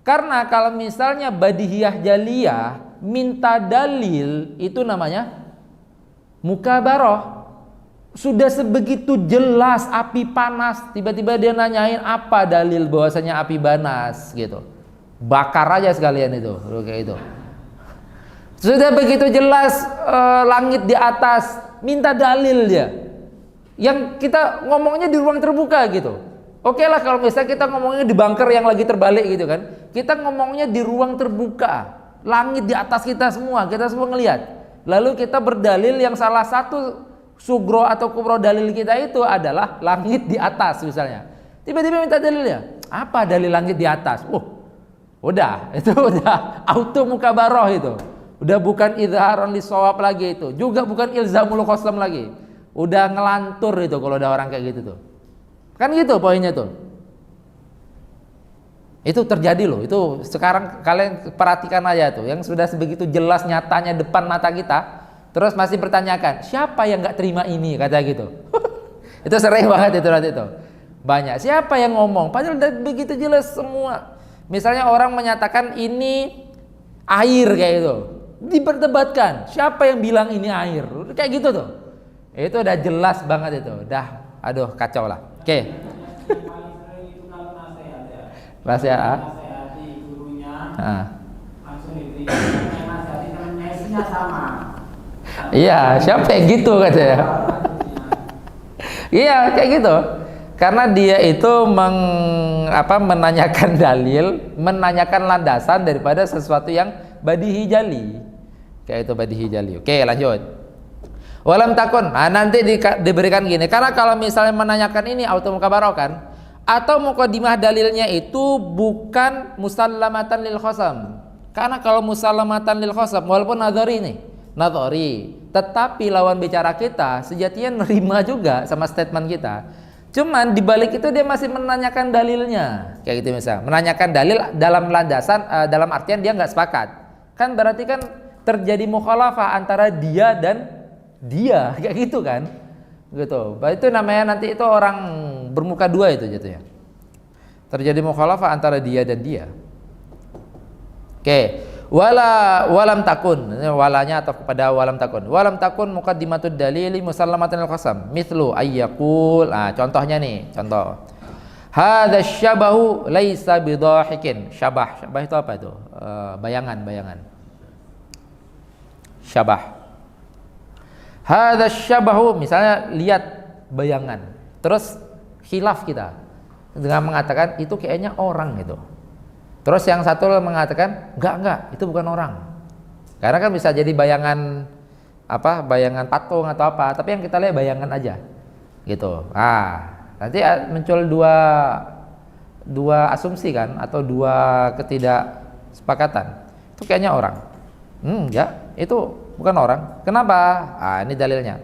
Karena kalau misalnya badihiyah jaliyah minta dalil itu namanya mukabarah. Sudah sebegitu jelas api panas, tiba-tiba dia nanyain apa dalil bahwasanya api panas gitu. Bakar aja sekalian itu, kayak itu. Sudah begitu jelas langit di atas, minta dalil dia. Yang kita ngomongnya di ruang terbuka gitu. Oke lah kalau misalnya kita ngomongnya di bunker yang lagi terbalik gitu kan. Kita ngomongnya di ruang terbuka, langit di atas kita semua ngelihat. Lalu kita berdalil yang salah satu sugro atau kubro dalil kita itu adalah langit di atas misalnya. Tiba-tiba minta dalilnya. Apa dalil langit di atas? Udah, itu udah auto mukabaroh itu. Udah bukan idharon li shawab lagi itu. Juga bukan ilzamul khosam lagi. Udah ngelantur itu kalau ada orang kayak gitu tuh. Kan gitu poinnya tuh. Itu terjadi loh. Itu sekarang kalian perhatikan aja tuh. Yang sudah sebegitu jelas nyatanya depan mata kita. Terus masih pertanyakan, siapa yang gak terima ini? Kata gitu. Itu sering banget itu nanti tuh. Banyak. Siapa yang ngomong? Padahal udah begitu jelas semua. Misalnya orang menyatakan ini air kayak gitu. Diperdebatkan. Siapa yang bilang ini air? Kayak gitu tuh. Itu udah jelas banget itu. Udah, aduh kacau lah. Oke. Yang paling sering itu kalau nasihat ya. Nasihat. Nasihati gurunya. Ah. Langsung diterima. Yang nasihati temennya isinya sama. Iya, siapa yang gitu katanya? Iya, kayak gitu. Karena dia itu menanyakan dalil, menanyakan landasan daripada sesuatu yang badihi jali. Kayak itu badihi jali. Oke, lanjut. Walam takun. Nah, nanti diberikan gini. Karena kalau misalnya menanyakan ini auto mukabaroh kan, atau muqaddimah dalilnya itu bukan musallamatan lil khosam. Karena kalau musallamatan lil khosam, walaupun nadhari, tetapi lawan bicara kita sejatinya nerima juga sama statement kita. Cuman dibalik itu dia masih menanyakan dalilnya, kayak gitu misal. Menanyakan dalil dalam landasan, dalam artian dia nggak sepakat. Kan berarti kan terjadi mukhalafah antara dia dan dia, kayak gitu kan? Gitu. Itu namanya nanti itu orang bermuka dua itu jatuhnya. Terjadi mukhalafah antara dia dan dia. Oke. Walam takun, walanya atau kepada walam takun muqaddimatud dalili musallamatan al-qasam mithlu ayyaqul. Contohnya nih, contoh hadza syabahu laisa bidahikin. Syabah itu apa itu? Bayangan syabah. Hadza syabahu, misalnya lihat bayangan terus khilaf kita dengan mengatakan itu kayaknya orang gitu. Terus yang satu mengatakan enggak, itu bukan orang. Karena kan bisa jadi bayangan bayangan patung atau apa, tapi yang kita lihat bayangan aja. Gitu. Nanti muncul dua asumsi kan atau dua ketidaksepakatan. Itu kayaknya orang. Enggak, itu bukan orang. Kenapa? Ini dalilnya.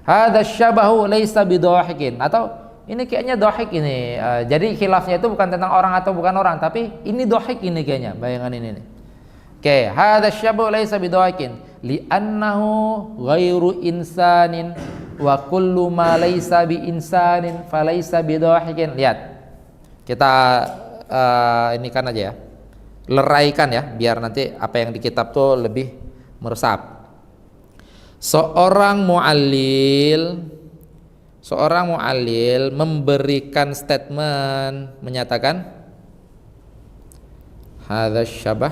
Hadza syabahu laisa bidahikin, atau ini kayaknya dohik ini. Jadi khilafnya itu bukan tentang orang atau bukan orang, tapi ini dohik ini kayaknya bayangan ini nih. Oke, hadza syabahu laisa bidahikin li'annahu ghairu insanin wa kullu ma laisa bi insanin falaisa bidahikin. Lihat. Kita ini kan aja ya. Leraikan ya, biar nanti apa yang di kitab tuh lebih meresap. Seorang mu'allil memberikan statement, menyatakan hadza syabah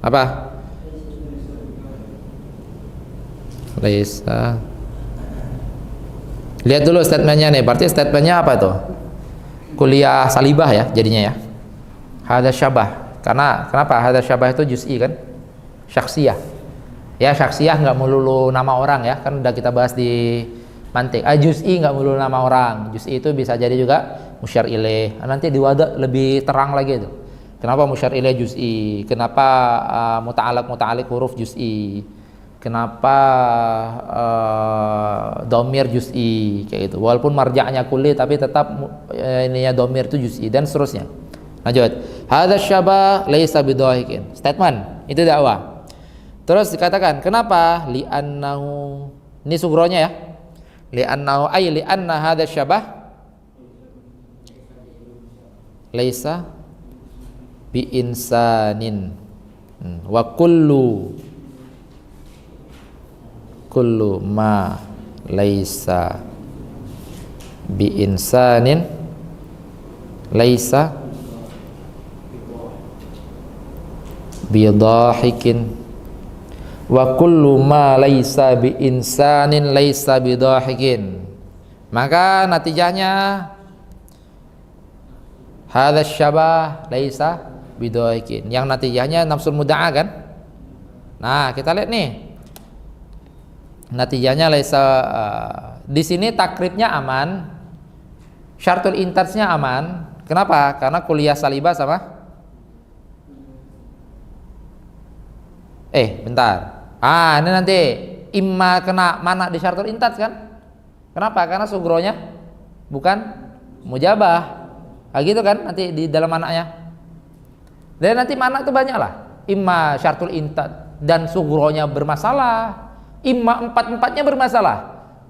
apa? Laisa. Lihat dulu statementnya nih, berarti statementnya apa tuh? Kuliah salibah ya jadinya ya. Hadza syabah. Karena kenapa? Hadza syabah itu juz'i kan? Syakhsiyah. Ya, syakhsiyah nggak melulu nama orang ya, kan udah kita bahas di mantik. Juz'i nggak melulu nama orang. Juz'i itu bisa jadi juga musyar ilaih. Nanti di wada lebih terang lagi itu. Kenapa musyar ilaih juz'i? Kenapa muta'alliq huruf juz'i? Kenapa domir juz'i kayak gitu. Walaupun marja'nya kulli tapi tetap ininya domir itu juz'i dan seterusnya. Lanjut. Hadza syabah laisa bidahikin. Statement itu dakwah. Terus dikatakan kenapa? Li'annahu, ini sugronya ya. Li'annahu li'anna hadza syabah laisa bi insanin wa kullu ma laisa bi insanin laisa bidahikin wa kullu ma laisa bi insanin laisa bidahikin. Maka natijahnya hadza syabah laisa bidahikin, yang natijahnya nafsul mudda'a kan. Nah, kita lihat nih. Natijahnya laisa di sini takribnya aman. Syartul intajnya aman. Kenapa? Karena kuliah salibah sama bentar. Ini nanti imma kena mana di syartul intaj kan? Kenapa? Karena sugronya bukan mujabah. Gitu kan nanti di dalam manaknya. Dan nanti mana itu banyak lah. Imma syartul intaj dan sugronya bermasalah, imma empat-empatnya bermasalah.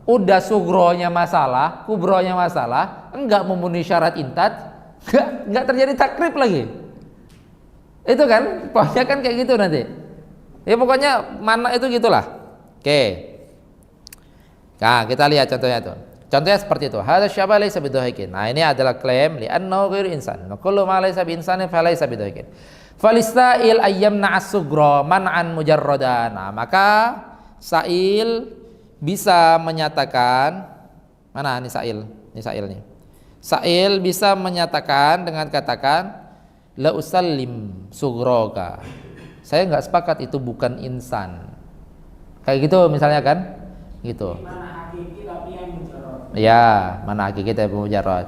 Udah sugronya masalah, kubronya masalah, enggak memenuhi syarat intaj, enggak terjadi takrib lagi. Itu kan, pokoknya kan kayak gitu nanti. Ya pokoknya mana itu gitulah. Oke. Nah, kita lihat contohnya tuh. Contohnya seperti itu. Hadza syabah laysa bidahikin. Nah, ini adalah klaim li annahu ghairu insan. Wa kullu ma laysa bi insanin fa laysa bidahikin. Falistail ayyamna as-sughra man'an mujarradan. Nah, maka sa'il bisa menyatakan, mana nih sa'il? Ini sa'il nih. Sa'il bisa menyatakan dengan katakan la usallim sughroka. Saya nggak sepakat itu bukan insan. Kayak gitu misalnya kan? Gitu. Mana hakiki tapi yang mujarrad. Ya, mana hakiki tapi mujarrad.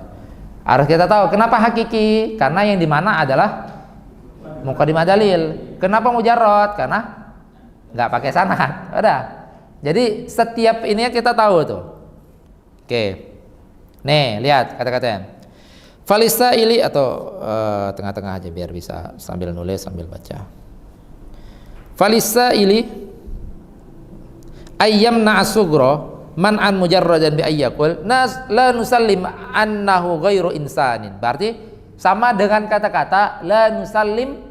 Harus kita tahu kenapa hakiki? Karena yang di mana adalah muqaddimah dalil. Kenapa mujarrad? Karena nggak pakai sanad. Udah. Jadi setiap ini kita tahu tuh. Oke. Nih, lihat kata-katanya. Falisaili atau tengah-tengah aja biar bisa sambil nulis sambil baca. Falisaili ayyamna as-sughra man'an mujarradan bi ayyakul la nusallim annahu ghairu insanin. Berarti sama dengan kata-kata la nusallim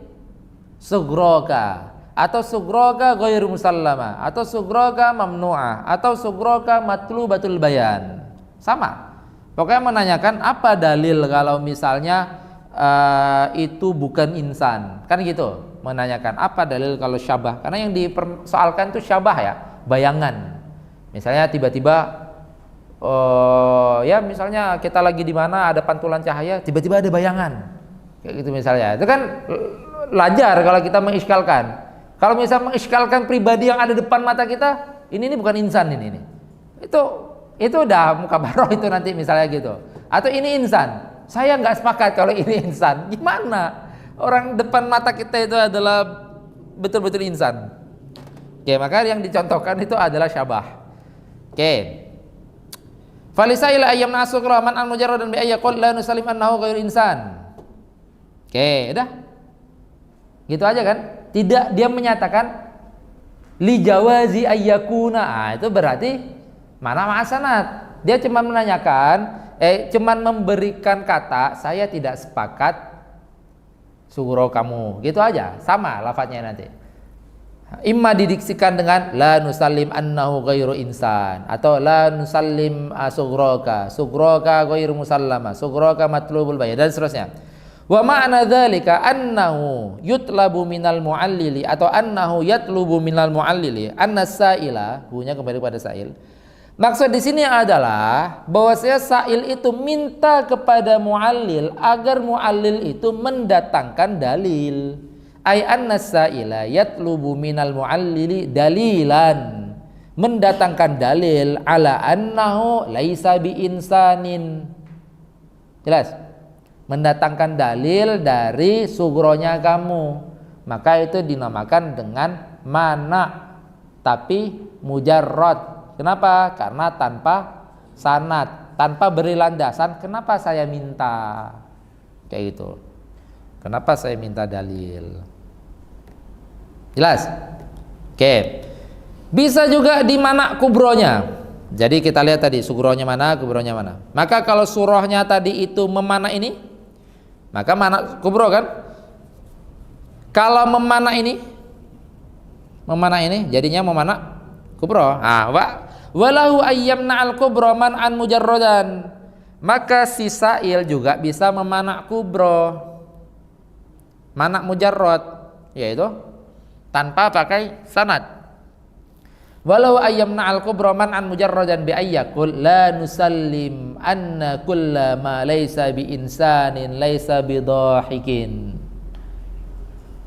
sughraka atau sughraka ghairu musallama atau sughraka mamnu'ah atau sughraka matlubatul bayan. Sama. Pokoknya menanyakan apa dalil kalau misalnya itu bukan insan. Kan gitu. Menanyakan apa dalil kalau syabah. Karena yang dipersoalkan itu syabah ya, bayangan. Misalnya tiba-tiba ya misalnya kita lagi di mana ada pantulan cahaya, tiba-tiba ada bayangan. Kayak gitu misalnya. Itu kan lajar kalau kita mengiskalkan. Kalau misalnya mengiskalkan pribadi yang ada depan mata kita, ini bukan insan ini. Itu udah mukabaroh itu nanti misalnya gitu. Atau ini insan. Saya nggak sepakat kalau ini insan. Gimana? Orang depan mata kita itu adalah betul-betul insan. Oke, maka yang dicontohkan itu adalah syabah. Oke. Falisail ayyam nasuqra man an mujarradan bi ayyaqul la nusallim annahu ghairu insan. Oke, udah. Gitu aja kan? Tidak dia menyatakan li jawazi ayyakuna. Itu berarti mana ma'asanat. Dia cuma menanyakan cuman memberikan kata saya tidak sepakat sughra kamu. Gitu aja. Sama lafadznya nanti. Imma didiksikan dengan la nusallim annahu ghairu insan atau la nusallim sughraka ghairu musallama sughraka matlubul bayan dan seterusnya. Wa ma'na dzalika annahu yutlabu minal muallili atau annahu yatlubu minal muallili anna sa'ila, bunyinya kembali pada sa'il. Maksud di sini adalah bahwasanya sa'il itu minta kepada muallil agar muallil itu mendatangkan dalil. Ai anna sa'ila yatlubu minal muallili dalilan, mendatangkan dalil ala annahu laisa bi insanin. Jelas? Mendatangkan dalil dari sughronya kamu. Maka itu dinamakan dengan mana tapi mujarrad. Kenapa? Karena tanpa sanad, tanpa beri landasan. Kenapa saya minta? Kayak gitu. Kenapa saya minta dalil? Jelas? Oke. Bisa juga di mana kubronya. Jadi kita lihat tadi sughronya mana, kubronya mana. Maka kalau surahnya tadi itu memana ini, maka mana kubro kan? Kalau memana ini jadinya memana kubro. Walahu ayyamna al-kubro man'an mujarradan. Maka si sa'il juga bisa memana kubro, mana mujarrad. yaitu tanpa pakai sanad. Walau ayyamna al-kubra man'an mujarradan bi ayyakul la nusallim anna kulla ma laysa bi insanin laysa bi dhahikin.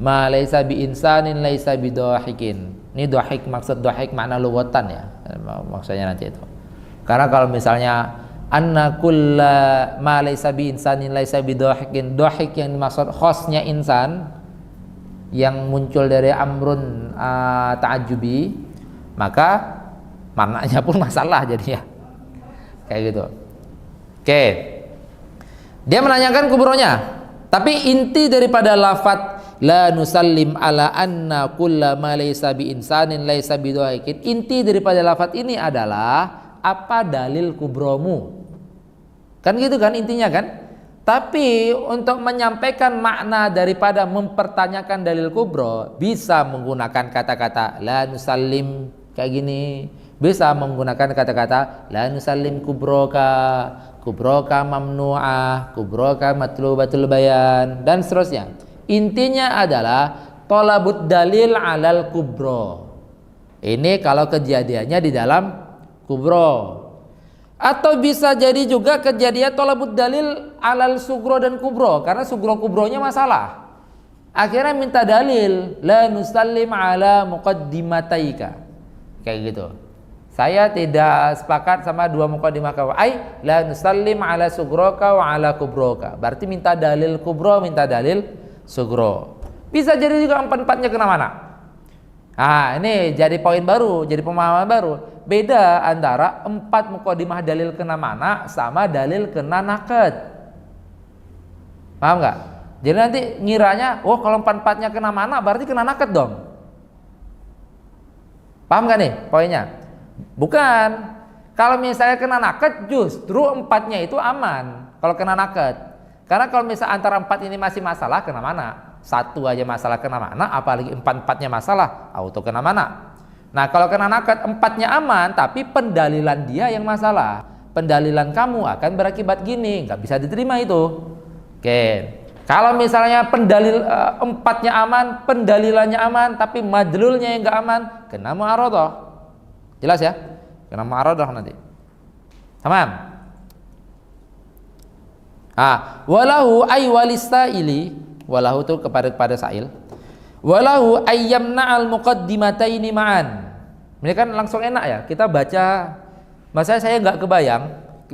Ma laysa bi insanin laysa bi dhahikin. Ini dhahik, maksud dhahik makna lughatan ya. Maksudnya nanti itu. Karena kalau misalnya anna kulla ma laysa bi insanin laysa bi dhahikin, dhahik yang dimaksud khosnya insan yang muncul dari amrun ta'ajjubi, maka maknanya pun masalah jadinya. Kayak gitu. Oke. Dia menanyakan kubronya. Tapi inti daripada lafaz la nusallim ala anna kulla ma laysa bi insanin laysa bi dhahikin, inti daripada lafaz ini adalah apa dalil kubromu. Kan gitu kan intinya kan? Tapi untuk menyampaikan makna daripada mempertanyakan dalil kubro bisa menggunakan kata-kata la nusallim kayak gini, bisa menggunakan kata-kata la nusallim kubroka, kubroka mamnu'ah, kubroka matlubatul bayan, dan seterusnya. Intinya adalah tolabut dalil alal kubro. Ini kalau kejadiannya di dalam kubro. Atau bisa jadi juga kejadian tolabut dalil alal sugro dan kubro, karena sugro kubronya masalah. Akhirnya minta dalil la nusallim ala muqaddimataika. Kayak gitu. Saya tidak sepakat sama dua muqaddimah kau. Ai la nusallim ala sugroka wa ala kubroka. Berarti minta dalil kubro, minta dalil sugro. Bisa jadi juga empat-empatnya kena mana? Nah, ini jadi poin baru, jadi pemahaman baru. Beda antara 4 muqaddimah dalil kena mana sama dalil kena naked. Paham nggak? Jadi nanti ngiranya, oh kalau 4-4-nya kena mana berarti kena naked dong. Paham nggak nih poinnya? Bukan. Kalau misalnya kena naked justru 4-nya itu aman kalau kena naked. Karena kalau misalnya antara 4 ini masih masalah, kena mana? 1 aja masalah kena mana, apalagi 4-4-nya masalah, auto kena mana. Nah kalau kena naked 4-nya aman, tapi pendalilan dia yang masalah. Pendalilan kamu akan berakibat gini, nggak bisa diterima itu. Oke. Kalau misalnya pendalil 4-nya aman, pendalilannya aman, tapi madlulnya yang nggak aman, kena mu'aradah. Jelas ya? Kena mu'aradah nanti. Tamam. Walahu ay walistaili, walahu itu kepada sa'il. Walahu ayyamna al muqaddimataini ma'an. Ini kan langsung enak ya, kita baca. Maksudnya saya nggak kebayang,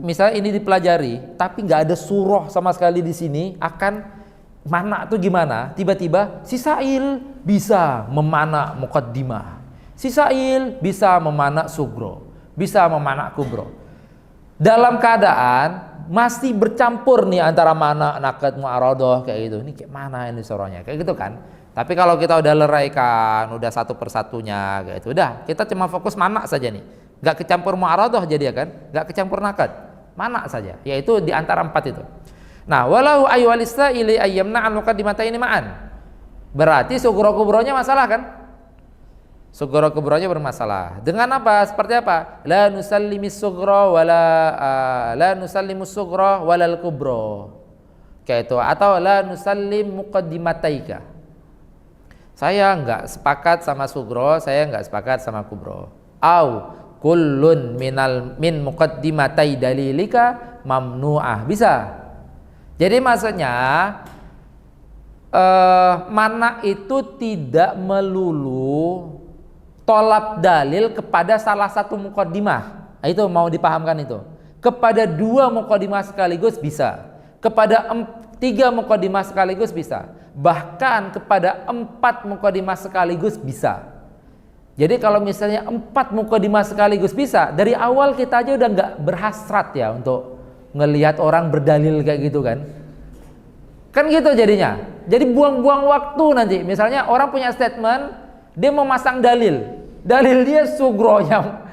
misalnya ini dipelajari, tapi nggak ada surah sama sekali di sini akan mana tuh gimana. Tiba-tiba si sa'il bisa memana muqaddimah, si sa'il bisa memana sugro, bisa memana kubro. Dalam keadaan masih bercampur nih antara mana naked mu'aradah kayak gitu. Ini kayak mana ini surahnya kayak gitu kan. Tapi kalau kita udah leraikan, udah satu persatunya kayak itu, udah kita cuma fokus mana saja nih, nggak kecampur mu'aradah jadi ya kan, nggak kecampur naked, mana saja, yaitu di antara 4 itu. Nah, walau ayyuhalista ili ayyamna al muqaddimataini ma'an, berarti sugro kubronya masalah kan? Sugro kubronya bermasalah. Dengan apa? Seperti apa? La nusallimis sugro wala la nusallimus sugro walal kubro, kayak itu. Atau la nusallim muqaddimataika. Saya nggak sepakat sama sugro, saya nggak sepakat sama kubro. Au kullun min muqaddimatai dalilika mamnu'ah. Bisa. Jadi maksudnya mana itu tidak melulu tolab dalil kepada salah satu muqaddimah. Nah, itu mau dipahamkan itu. Kepada 2 muqaddimah sekaligus bisa. Kepada 3 muqaddimah sekaligus bisa. Bahkan kepada 4 muqaddimah sekaligus bisa. Jadi kalau misalnya 4 muqaddimah sekaligus bisa, dari awal kita aja udah nggak berhasrat ya untuk ngelihat orang berdalil kayak gitu kan. Kan gitu jadinya. Jadi buang-buang waktu nanti. Misalnya orang punya statement, dia mau masang dalil. Dalil dia sugronya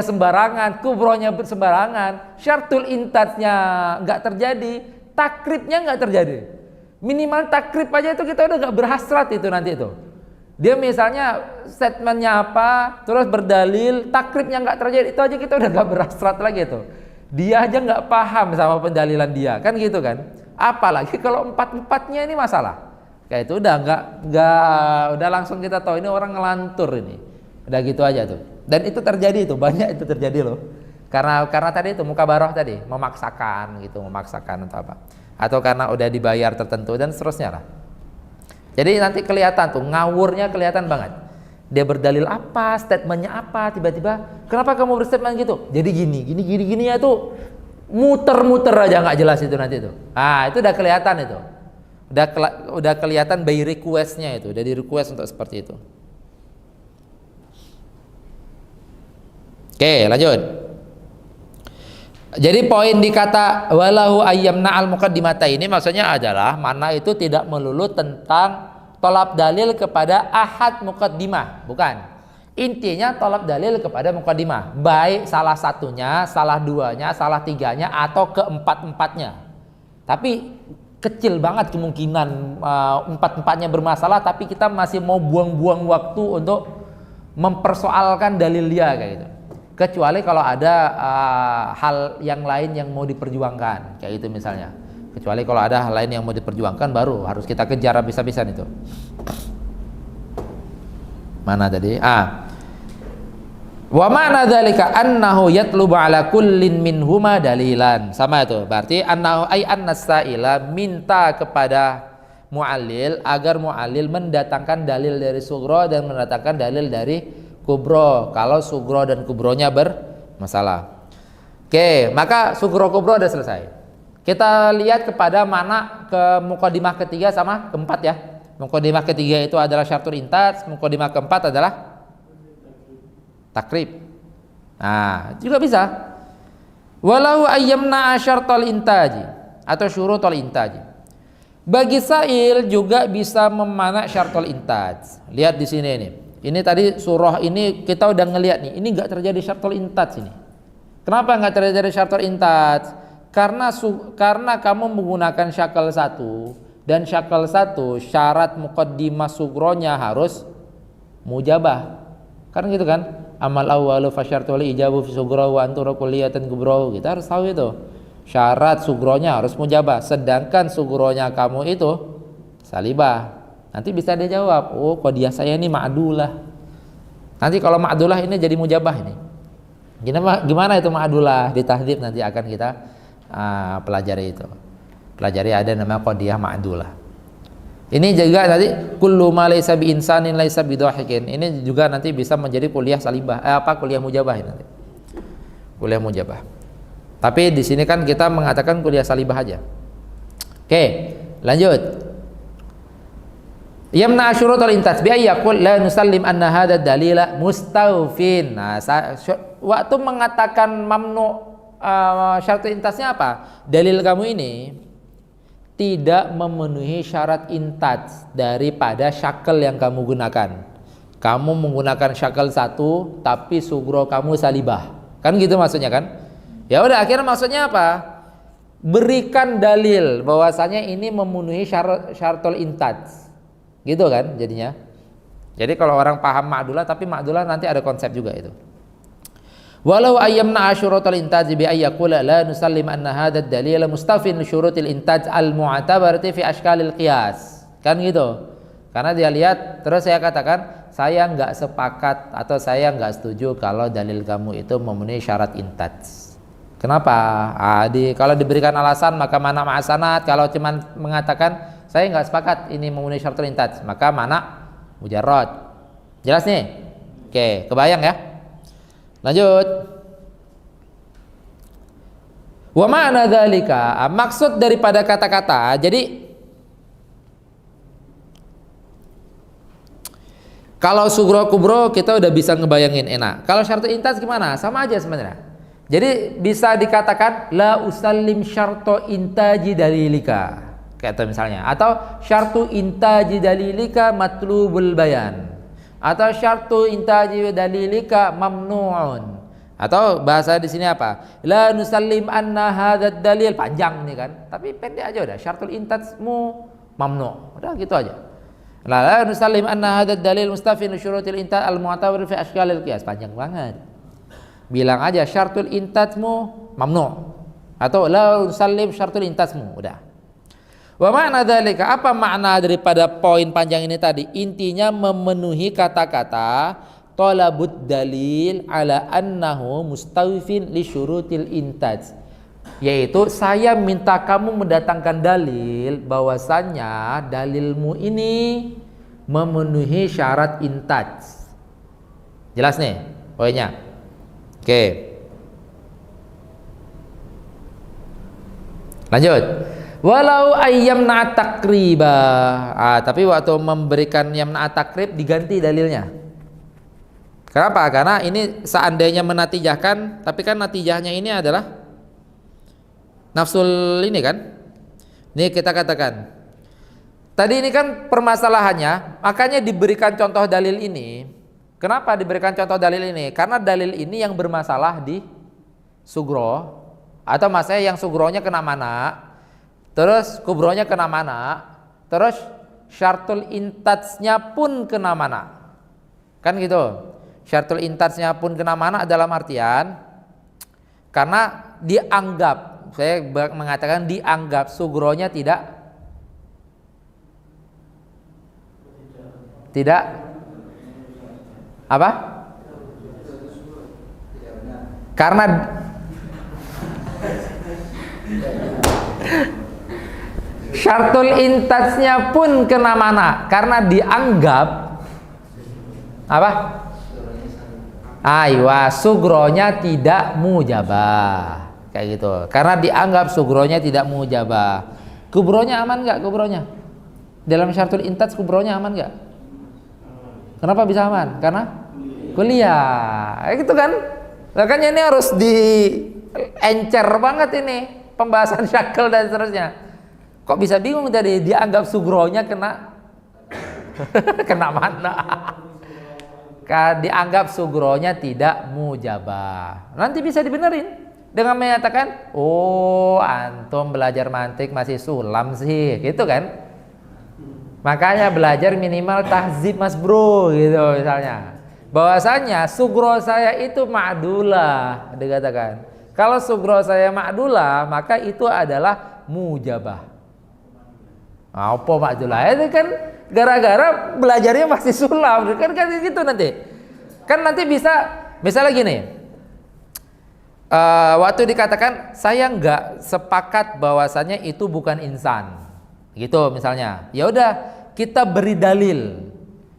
sembarangan, kubronya sembarangan, syartul intatnya nggak terjadi, takribnya nggak terjadi. Minimal takrib aja itu kita udah nggak berhasrat itu nanti itu. Dia misalnya statementnya apa, terus berdalil, takribnya nggak terjadi, itu aja kita udah nggak berhasrat lagi itu. Dia aja nggak paham sama pendalilan dia, kan gitu kan. Apalagi kalau 4-4-nya ini masalah. Kayak itu udah udah langsung kita tahu ini orang ngelantur ini. Udah gitu aja tuh. Dan itu terjadi tuh, banyak itu terjadi loh. Karena tadi itu mukabaroh tadi, memaksakan gitu, memaksakan atau apa. Atau karena udah dibayar tertentu dan seterusnya lah. Jadi nanti kelihatan tuh, ngawurnya kelihatan banget. Dia berdalil apa, statementnya apa, tiba-tiba kenapa kamu berstatement gitu? Jadi gini ya tuh muter-muter aja nggak jelas itu nanti itu. Ah itu udah kelihatan itu. Udah kelihatan by requestnya itu, udah di request untuk seperti itu. Oke, lanjut. Jadi poin di kata walahu ayyamna al muqaddimata ini maksudnya adalah mana itu tidak melulu tentang tolab dalil kepada ahad muqaddimah, bukan. Intinya tolab dalil kepada muqaddimah, baik salah satunya, salah duanya, salah tiganya atau keempat-empatnya. Tapi kecil banget kemungkinan empat-empatnya bermasalah, tapi kita masih mau buang-buang waktu untuk mempersoalkan dalil dia kayak gitu. Kecuali kalau ada hal yang lain yang mau diperjuangkan kayak itu misalnya. Kecuali kalau ada hal lain yang mau diperjuangkan baru harus kita kejar habis-habisan itu. Mana tadi? Wa ma'na dzalika annahu yatlubu ala kullin minhuma dalilan. Sama itu. Berarti annahu ay annas-sa'ila minta kepada mu'allil agar mu'allil mendatangkan dalil dari sugro dan mendatangkan dalil dari kubro kalau sugro dan kubronya bermasalah. Oke, maka sugro kubro udah selesai. Kita lihat kepada mana ke muqaddimah ketiga sama keempat ya. Muqaddimah ketiga itu adalah syartul intaj, muqaddimah keempat adalah takrib. Nah, juga bisa. Walau ayyamna syartul intaj atau syurutul intaj. Bagi sa'il juga bisa memana syartul intaj. Lihat di sini ini. Ini tadi surah ini kita udah ngelihat nih. Ini enggak terjadi syartul intaj ini. Kenapa enggak terjadi syartul intaj? Karena kamu menggunakan syakal 1 dan syakal 1 syarat muqaddimah sugronya harus mujabah. Kan gitu kan? Amal awwalu fasyartu li ijabu fi sugra wa antura kulliyatan kubra. Kita harus tahu itu. Syarat sugronya harus mujabah. Sedangkan sugronya kamu itu salibah. Nanti bisa dia jawab, oh qadiyah saya ini ma'dulah. Nanti kalau ma'dulah ini jadi mujabah ini. Gimana itu ma'dulah? Di tahdhib nanti akan kita pelajari itu. Pelajari ada nama qadiyah ma'dulah. Ini juga nanti kullu ma laysa bi insanin laysa bidhahikin. Ini juga nanti bisa menjadi kuliah salibah. Kuliah mujabah ini nanti. Kuliah mujabah. Tapi di sini kan kita mengatakan kuliah salibah aja. Oke, lanjut. Yamna syurutul intaj bi ayyaqul la nusallim anna hadha dalila mustawfin. Nah, waktu mengatakan mamnu syarat intajnya apa? Dalil kamu ini tidak memenuhi syarat intaj daripada syakal yang kamu gunakan. Kamu menggunakan syakal 1 tapi sugro kamu salibah. Kan gitu maksudnya kan? Ya udah akhirnya maksudnya apa? Berikan dalil bahwasanya ini memenuhi syaratul intaj. Gitu kan jadinya. Jadi kalau orang paham ma'dulah tapi ma'dulah nanti ada konsep juga itu. Walau ayyamna asyuratul intaj bi ayyaqula la nusallim anna hadha ad-dalil mustafin li syurutil intaj al-mu'tabarati fi ashkalil qiyas. Kan gitu. Karena dia lihat terus saya katakan saya enggak sepakat atau saya enggak setuju kalau dalil kamu itu memenuhi syarat intaj. Kenapa? Kalau diberikan alasan maka mana ma'asanat, kalau cuman mengatakan saya enggak sepakat ini memenuhi syaratul intaj, maka mana mujarrad. Jelas nih? Oke, kebayang ya? Lanjut. Wa ma'na dzalika, maksud daripada kata-kata. Jadi kalau sugro kubro kita udah bisa ngebayangin enak. Kalau syaratul intaj gimana? Sama aja sebenarnya. Jadi bisa dikatakan la usallim syarto intaji dalilika. Kayak misalnya, atau syartu intaji dalilika matlubul bayan, atau syartu intaji dalilika mamnu'un, atau bahasa di sini apa? La nusallim anna hadzal dalil, panjang nih kan, tapi pendek aja udah, syartul intajmu mamnu', udah gitu aja. La nusallim anna hadzal dalil mustafin syurutil intaj al mu'tabar fi ashkalil qiyas, panjang banget. Bilang aja syartul intajmu mamnu', atau la nusallim syartul intajmu, udah. Wa ma'na dzalika, apa makna daripada poin panjang ini tadi? Intinya memenuhi kata-kata talabud dalil ala annahu mustawfin li syurutil intaj. Yaitu saya minta kamu mendatangkan dalil bahwasannya dalilmu ini memenuhi syarat intaj. Jelas nih poinnya. Oke. Lanjut. Walau ayyamna takriba. Tapi waktu memberikan yamna takrib diganti dalilnya. Kenapa? Karena ini seandainya menatijahkan, tapi kan natijahnya ini adalah nafsul ini kan. Ini kita katakan. Tadi ini kan permasalahannya, makanya diberikan contoh dalil ini. Kenapa diberikan contoh dalil ini? Karena dalil ini yang bermasalah di sugro, atau maksudnya yang sugronya kena mana, terus kubronya kena mana, terus syartul intajnya pun kena mana, kan gitu. Syartul intajnya pun kena mana dalam artian karena dianggap, saya mengatakan dianggap sugronya tidak apa? Karena syartul intajnya pun kena mana karena dianggap apa? Aywa sugronya tidak mujabah, kayak gitu. Karena dianggap sugronya tidak mujabah. Kubronya aman nggak? Kubronya dalam syartul intaj kubronya aman nggak? Kenapa bisa aman? Karena kuliah, kayak gitu kan? Makanya ini harus diencer banget ini pembahasan syakel dan seterusnya. Kok bisa bingung tadi dianggap sugronya kena kena mana? Dianggap sugronya tidak mujabah. Nanti bisa dibenerin dengan menyatakan, oh antum belajar mantik masih sulam sih, gitu kan? Makanya belajar minimal tahzib mas bro, gitu misalnya. Bahwasanya sugro saya itu ma'dulah, dikatakan. Kalau sugro saya ma'dulah, maka itu adalah mujabah. Apa ma'dulah? Itu kan gara-gara belajarnya masih sulam, kan gitu nanti. Kan nanti bisa, misalnya gini. Waktu dikatakan saya nggak sepakat bahwasannya itu bukan insan, gitu misalnya. Ya udah, kita beri dalil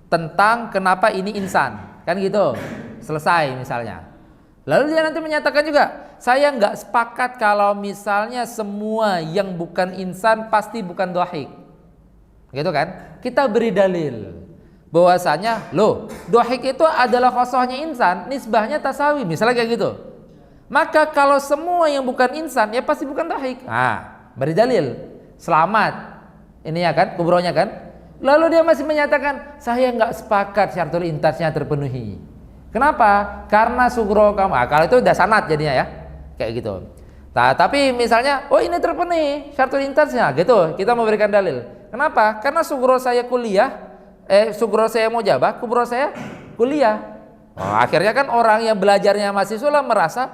tentang kenapa ini insan, kan gitu. Selesai misalnya. Lalu dia nanti menyatakan juga, saya nggak sepakat kalau misalnya semua yang bukan insan pasti bukan dohik, gitu kan? Kita beri dalil bahwasanya, loh, dohik itu adalah khosohnya insan, nisbahnya tasawi, misalnya kayak gitu. Maka kalau semua yang bukan insan, ya pasti bukan dohik. Beri dalil, selamat, ini ya kan, kubronya kan. Lalu dia masih menyatakan, saya nggak sepakat syartul intajnya terpenuhi. Kenapa? Karena sugro kamu. Kalau itu udah sanad jadinya ya, kayak gitu. Nah, tapi misalnya, oh ini terpenuhi syartul intajnya, gitu. Kita memberikan dalil. Kenapa? Karena sugro saya kuliah, sugro saya mujabah, kubro saya kuliah. Akhirnya kan orang yang belajarnya masih sulam merasa,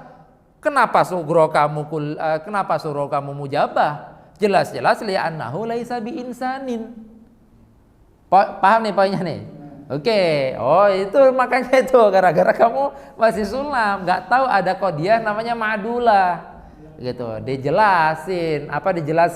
kenapa sugro kamu mujabah? Jelas-jelas li'annahu laisa bi insanin. Paham nih poinnya nih? Oke. Oh itu makanya itu gara-gara kamu masih sulam, nggak tahu ada qadiyah namanya ma'dulah. Gitu, dijelasin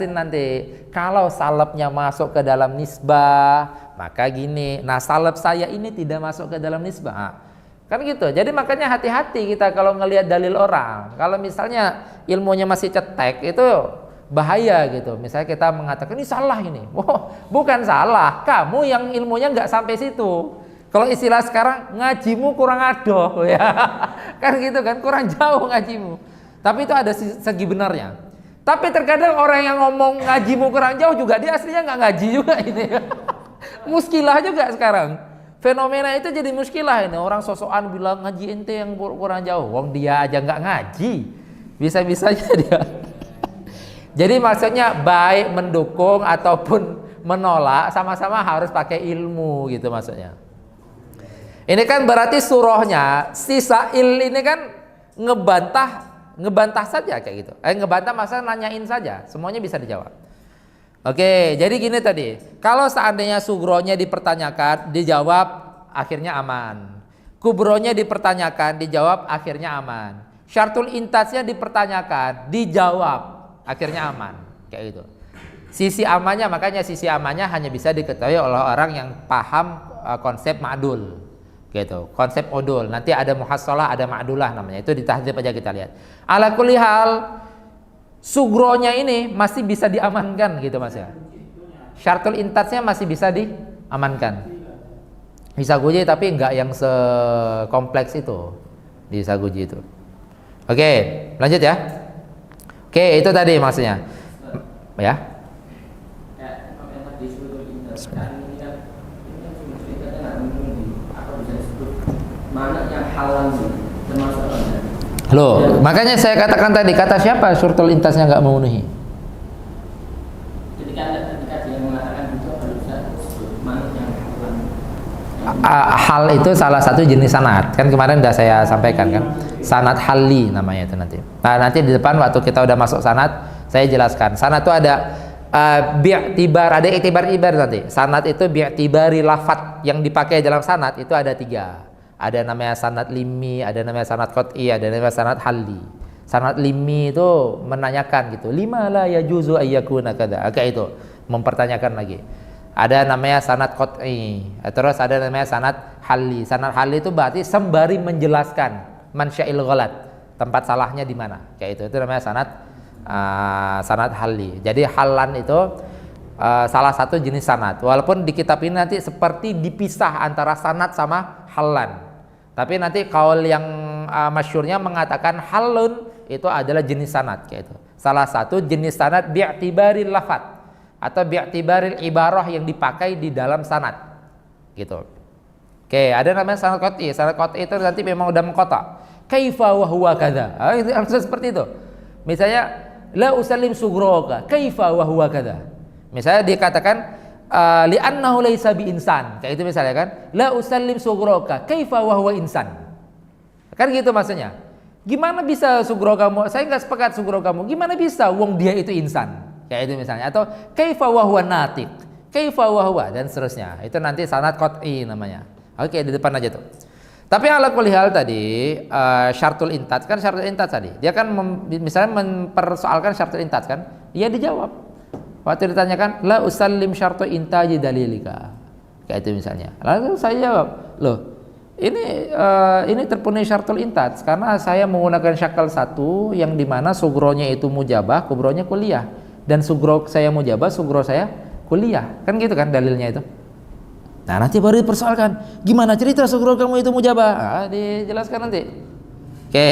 nanti kalau salabnya masuk ke dalam nisbah maka gini, nah salab saya ini tidak masuk ke dalam nisbah, kan gitu. Jadi makanya hati-hati kita kalau ngelihat dalil orang, kalau misalnya ilmunya masih cetek itu bahaya gitu. Misalnya kita mengatakan ini salah ini, bukan salah, kamu yang ilmunya nggak sampai situ. Kalau istilah sekarang ngajimu kurang adoh ya kan gitu kan, kurang jauh ngajimu. Tapi itu ada segi benarnya. Tapi terkadang orang yang ngomong ngajimu kurang jauh juga dia aslinya nggak ngaji juga ini. Muskilah juga sekarang. Fenomena itu jadi muskilah ini. Orang sosokan bilang ngaji ente yang kurang jauh. Wong dia aja nggak ngaji. Bisa-bisanya dia. Jadi maksudnya baik mendukung ataupun menolak sama-sama harus pakai ilmu gitu maksudnya. Ini kan berarti surahnya si Sa'il ini kan ngebantah saja kayak gitu. Ngebantah masa nanyain saja, semuanya bisa dijawab. Oke, jadi gini tadi. Kalau seandainya sugronya dipertanyakan, dijawab akhirnya aman. Kubronya dipertanyakan, dijawab akhirnya aman. Syartul intasnya dipertanyakan, dijawab akhirnya aman. Kayak gitu. Sisi amannya, makanya sisi amannya hanya bisa diketahui oleh orang yang paham konsep ma'dul. Gitu. Konsep udul. Nanti ada muhassalah, ada ma'dulah namanya. Itu di tahdzib aja kita lihat. Ala kulli hal, sugronya ini masih bisa diamankan gitu Mas ya. Syartul intasnya masih bisa diamankan. Bisa guji tapi enggak yang sekompleks itu. Bisa guji itu. Oke, lanjut ya. Oke, itu tadi maksudnya. Ya. Mana yang halal termasuk Loh, makanya saya katakan tadi, kata siapa syartul intasnya nggak memenuhi? Ketika dia mengatakan itu harus disebut mana yang Hal itu salah satu jenis sanad. Kan kemarin udah saya sampaikan kan. Sanad halli namanya itu nanti. Nah, nanti di depan waktu kita udah masuk sanad, saya jelaskan. Sanad itu ada bi'tibar, ada iktibar-ibar nanti. Sanad itu bi'tibari lafat yang dipakai dalam sanad itu ada 3. Ada namanya sanad limi, ada namanya sanad qat'i, ada namanya sanad halli. Sanad limi itu menanyakan gitu, lima la yajuzu ayyakuna kada. Kayak itu, mempertanyakan lagi. Ada namanya sanad qat'i, terus ada namanya sanad halli. Sanad halli itu berarti sembari menjelaskan mansya'il ghalat, tempat salahnya di mana. Kayak itu namanya sanad halli. Jadi halan itu salah satu jenis sanad. Walaupun di kitab ini nanti seperti dipisah antara sanad sama halan. Tapi nanti kaul yang masyhurnya mengatakan halun itu adalah jenis sanad kayak itu. Salah satu jenis sanad bi'tibaril lafat atau bi'tibaril ibarah yang dipakai di dalam sanad. Gitu. Oke, ada namanya sanad qat'i. Sanad qat'i itu nanti memang udah mengqata'. Kaifa wa huwa kadza. Itu seperti itu. Misalnya la usallim sugroka, kaifa wa huwa kadza. Misalnya dikatakan li'annahu laisa bi insan, kayak itu misalnya kan, la usallim sugroka kaifa wa huwa insan, kan gitu maksudnya. Gimana bisa sugro kamu, saya nggak sepakat sugro kamu, gimana bisa wong dia itu insan, kayak itu misalnya. Atau kaifa wa huwa natiq, kaifa wa huwa, dan seterusnya. Itu nanti sanad qat'i namanya. Oke, di depan aja tuh. Tapi ala kulli hal tadi syartul intat kan, syartul intat tadi dia kan misalnya mempersoalkan syartul intat kan, dia dijawab. Waktu ditanyakan, la usallim syartu intaji dalilika, kayak itu misalnya. Lalu saya jawab, loh, ini terpenuhi syartul intat karena saya menggunakan syakal 1 yang dimana sugronya itu mujabah, kubronya kuliah, dan sugro saya mujabah, sugro saya kuliah, kan gitu kan dalilnya itu. Nah, nanti baru dipersoalkan, gimana cerita sugro kamu itu mujabah? Dijelaskan nanti. Oke,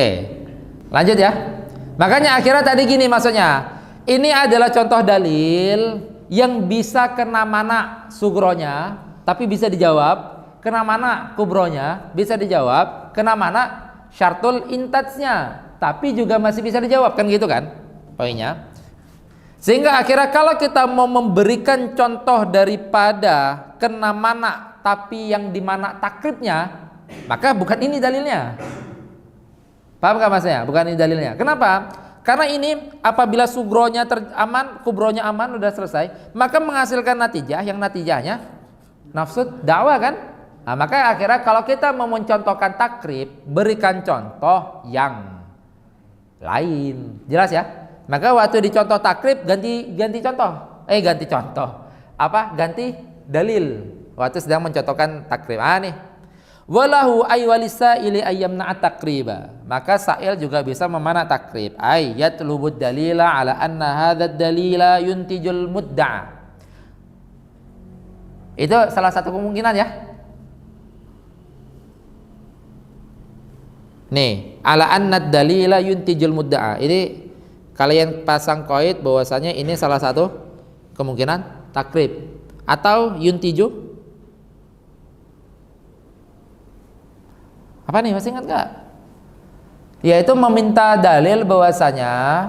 lanjut ya. Makanya akhirnya tadi gini maksudnya. Ini adalah contoh dalil yang bisa kena mana sugronya, tapi bisa dijawab. Kena mana kubronya, bisa dijawab. Kena mana syartul intatsnya, tapi juga masih bisa dijawab, kan gitu kan poinnya. Sehingga akhirnya kalau kita mau memberikan contoh daripada kena mana tapi yang dimana takribnya, maka bukan ini dalilnya. Paham gak maksudnya? Bukan ini dalilnya. Kenapa? Karena ini apabila sugronya aman, kubronya aman, udah selesai, maka menghasilkan natijah yang natijahnya nafsud dakwah kan. Nah, maka akhirnya kalau kita mau mencontohkan takrib, berikan contoh yang lain. Jelas ya? Maka waktu dicontoh takrib ganti contoh. Ganti dalil. Waktu sedang mencontohkan takrib. Nih. Walahu ay walisaili ayyamna takriba. Maka sa'il juga bisa memana takrib. Ay yatlubud dalila ala anna hadzal dalila yuntijul mudda'a. Itu salah satu kemungkinan ya. Nih, ala anna dalila yuntijul mudda'a. Ini kalian pasang qaid bahwasanya ini salah satu kemungkinan takrib atau yuntiju. Apa nih, masih ingat gak? Yaitu meminta dalil bahwasanya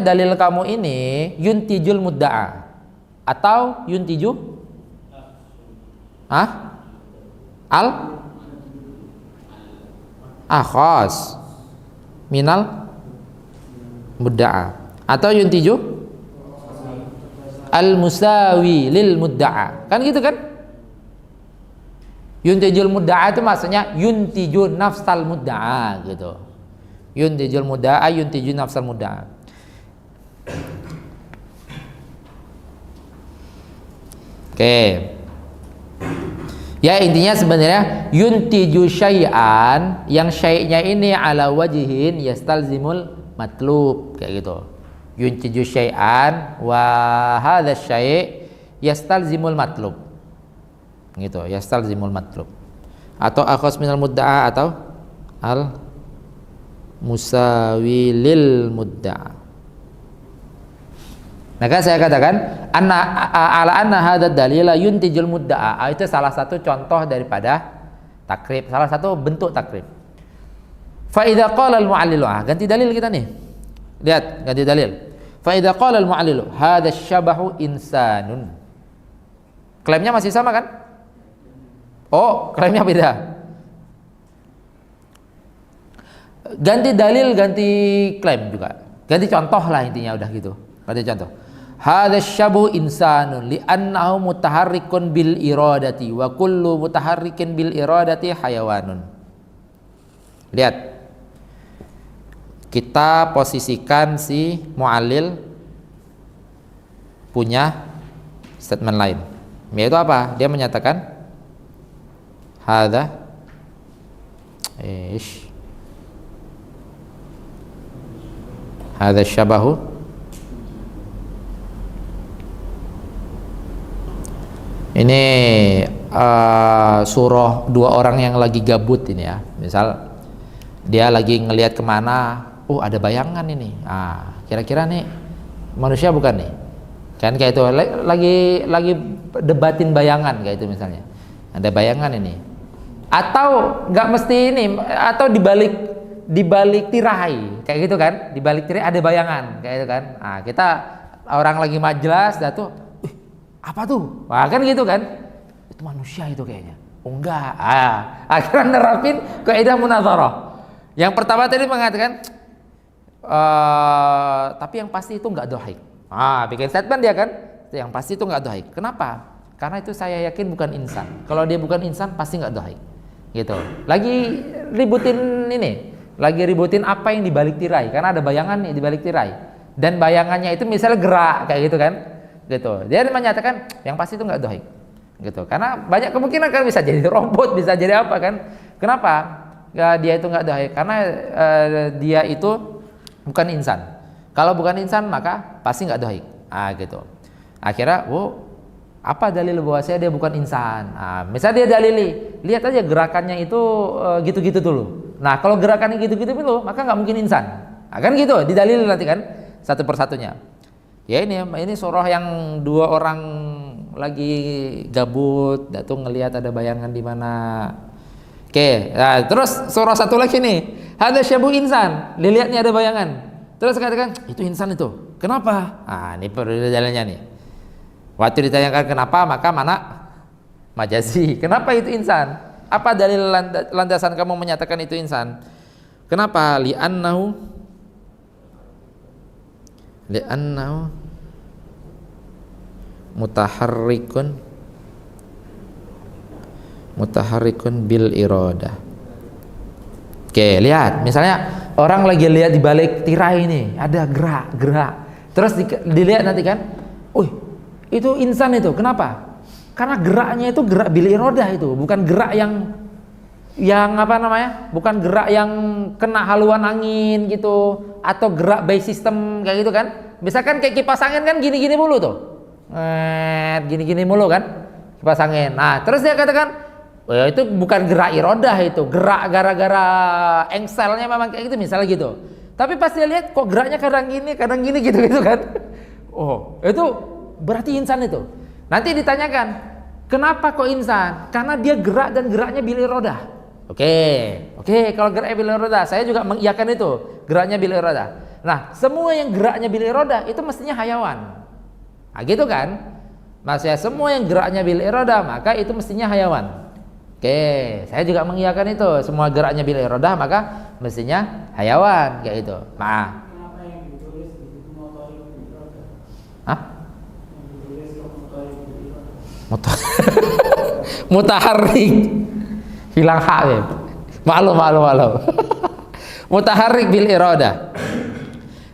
dalil kamu ini yuntijul mudda'a atau yuntiju al akhas minal mudda'a atau yuntiju al-musawi lil mudda'a. Kan gitu kan? Yuntijul mudda'a itu maksudnya yuntiju nafsal mudda'a gitu. Yuntijul mudda'a, yuntiju nafsal mudda'a. Oke. Ya intinya sebenarnya yuntiju syai'an, yang syai'nya ini ala wajhin yastalzimul matlub, kayak gitu. Yuntiju syai'an wa hadza syai' yastalzimul matlub. Gitu, yastalzimul matlub. Atau akhas minal mudda'a atau al musawi lil mudda'a. Maka saya katakan anna hadad dalila yuntijul mudda'a. Itu salah satu contoh daripada takrib, salah satu bentuk takrib. Fa idza qala al mu'allilu, ganti dalil kita nih. Lihat, ganti dalil. Fa idza qala al mu'allilu hadha syabahu insanun. Klaimnya masih sama kan? Oh, klaimnya beda. Ganti dalil, ganti klaim juga. Ganti contoh lah intinya, udah gitu. Ganti contoh. Hadza syabu insanun li'annahu mutaharrikun bil iradati wa kullu mutaharrikin bil iradati hayawanun. Lihat, kita posisikan si mu'allil punya statement lain, yaitu apa? Dia menyatakan hadza hadza syabahu ini surah dua orang yang lagi gabut ini ya. Misal dia lagi ngelihat kemana, ada bayangan ini. Kira-kira nih manusia bukan nih? Kan kayak itu lagi debatin bayangan kayak itu misalnya. Ada bayangan ini. Atau nggak mesti ini, atau dibalik tirai kayak gitu kan? Dibalik tirai ada bayangan kayak itu kan? Kita orang lagi majlas, dah tuh. Apa tuh? Wah, kan gitu kan? Itu manusia itu kayaknya. Oh enggak. Akhirnya nerapin kaidah munadzarah. Yang pertama tadi mengatakan tapi yang pasti itu enggak dohik. Bikin statement dia kan? Yang pasti itu enggak dohik. Kenapa? Karena itu saya yakin bukan insan. Kalau dia bukan insan pasti enggak dohik. Gitu. Lagi ributin ini. Lagi ributin apa yang dibalik tirai. Karena ada bayangan nih dibalik tirai. Dan bayangannya itu misalnya gerak kayak gitu kan? Gitu. Dia menyatakan yang pasti itu nggak dohik, gitu. Karena banyak kemungkinan kan bisa jadi robot, bisa jadi apa kan? Kenapa? Dia itu nggak dohik karena dia itu bukan insan. Kalau bukan insan maka pasti nggak dohik. Gitu. Akhirnya, apa dalil bahwa dia bukan insan? Misalnya dia dalili, lihat aja gerakannya itu gitu-gitu dulu. Nah, kalau gerakannya gitu-gitu dulu, maka nggak mungkin insan. Kan gitu, didalili nanti kan satu persatunya. Ya ini surah yang dua orang lagi gabut, tuh ngelihat ada bayangan di mana. Oke, nah terus surah satu lagi nih, hadza syabu insan, dilihatnya ada bayangan. Terus katakan itu insan itu. Kenapa? Ini perlu dalilnya nih. Waktu ditanyakan kenapa, maka mana majazi. Kenapa itu insan? Apa dalil landasan kamu menyatakan itu insan? Kenapa? Li'annahu mutaharrikun bil iradah. Oke, lihat misalnya orang lagi lihat di balik tirai ini ada gerak. Terus dilihat nanti kan, itu insan itu. Kenapa? Karena geraknya itu gerak bil iradah itu, bukan gerak yang apa namanya? Bukan gerak yang kena haluan angin gitu, atau gerak by system kayak gitu kan? Misalkan kayak kipas angin kan gini-gini mulu tuh, gini-gini mulu kan kipas angin. Nah terus dia katakan, itu bukan gerak irodah, itu gerak gara-gara engselnya memang kayak gitu misalnya gitu. Tapi pas dia lihat kok geraknya kadang gini gitu kan? Itu berarti insan itu. Nanti ditanyakan, kenapa kok insan? Karena dia gerak dan geraknya bil iradah. Oke, kalau geraknya bil iradah, saya juga mengiyakan itu, geraknya bil iradah. Nah, semua yang geraknya bil iradah itu mestinya hayawan. Gitu kan? Maksudnya semua yang geraknya bil iradah, maka itu mestinya hayawan. Saya juga mengiyakan itu, semua geraknya bil iradah, maka mestinya hayawan, kayak itu. Kenapa yang ditulis di buku motorik bil iradah? Yang Mutaharrik. Hilang hak ya. Maklum. Mutaharrik bil iradah.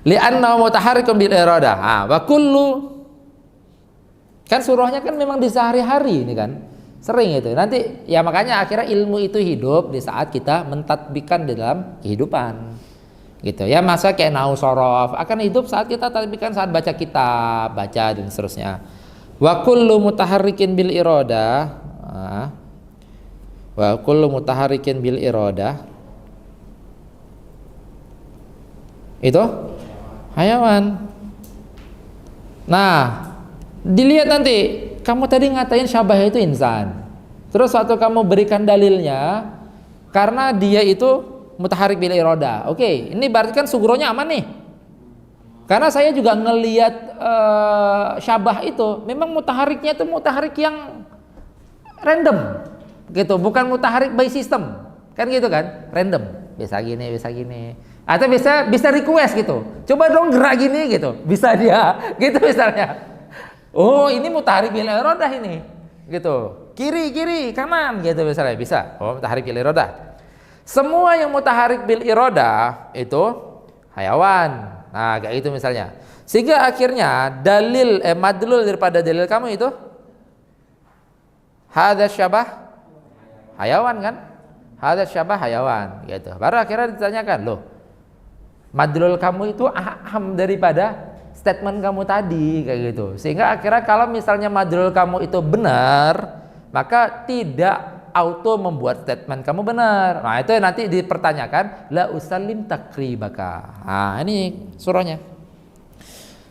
Li'anna mutaharrikun bil iradah. Wa kullu, kan surahnya kan memang di sehari-hari ini kan. Sering itu. Nanti ya makanya akhirnya ilmu itu hidup di saat kita mentatbikan di dalam kehidupan. Gitu ya, masa kayak nahwu shorof akan hidup saat kita tatbikan, saat baca kitab, baca dan seterusnya. Wa kullu mutaharrikin bil iradah. Wa kullu mutaharrikin bil iradah itu hayawan. Nah, dilihat nanti kamu tadi ngatain syabah itu insan, terus waktu kamu berikan dalilnya karena dia itu mutaharrik bil iradah. Oke, ini berarti kan sugronya aman nih. Karena saya juga ngelihat syabah itu memang mutahariknya itu mutaharik yang random gitu, bukan mutaharik by system. Kan gitu kan? Random. Bisa gini. Atau bisa request gitu. Coba dong gerak gini gitu. Bisa dia gitu misalnya. Oh, ini mutaharik bil iradah ini. Gitu. Kiri, kanan gitu misalnya. Bisa. Oh, mutaharik bil iradah. Semua yang mutaharik bil iradah itu hayawan. Nah, kayak gitu misalnya. Sehingga akhirnya dalil madlul daripada dalil kamu itu hadza syabah hayawan kan? Hadza syabah hayawan gitu. Baru akhirnya ditanyakan, "Loh, madlul kamu itu aham daripada statement kamu tadi," kayak gitu. Sehingga akhirnya kalau misalnya madlul kamu itu benar, maka tidak auto membuat statement kamu benar. Nah, itu nanti dipertanyakan la usallim takribaka. Nah, ini surahnya.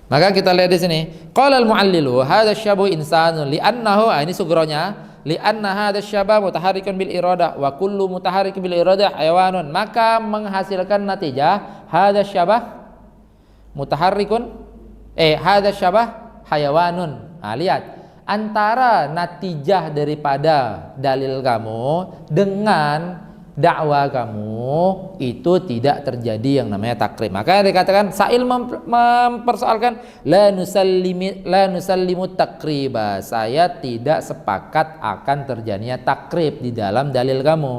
Maka kita lihat di sini. Qala al-mu'allilu hadza syabu insanun li'annahu, ini sugronya, li'anna hadza syaba mutaharrikun bil iradah wa kullu mutaharrikin bil iradah hayawanun. Maka menghasilkan natijah hadza syabah mutaharrikun hadza syabah hayawanun. Nah, lihat antara natijah daripada dalil kamu dengan dakwah kamu itu tidak terjadi yang namanya takrib. Maka dikatakan Sa'il mempersoalkan la nusallimu takriba. Saya tidak sepakat akan terjadinya takrib di dalam dalil kamu.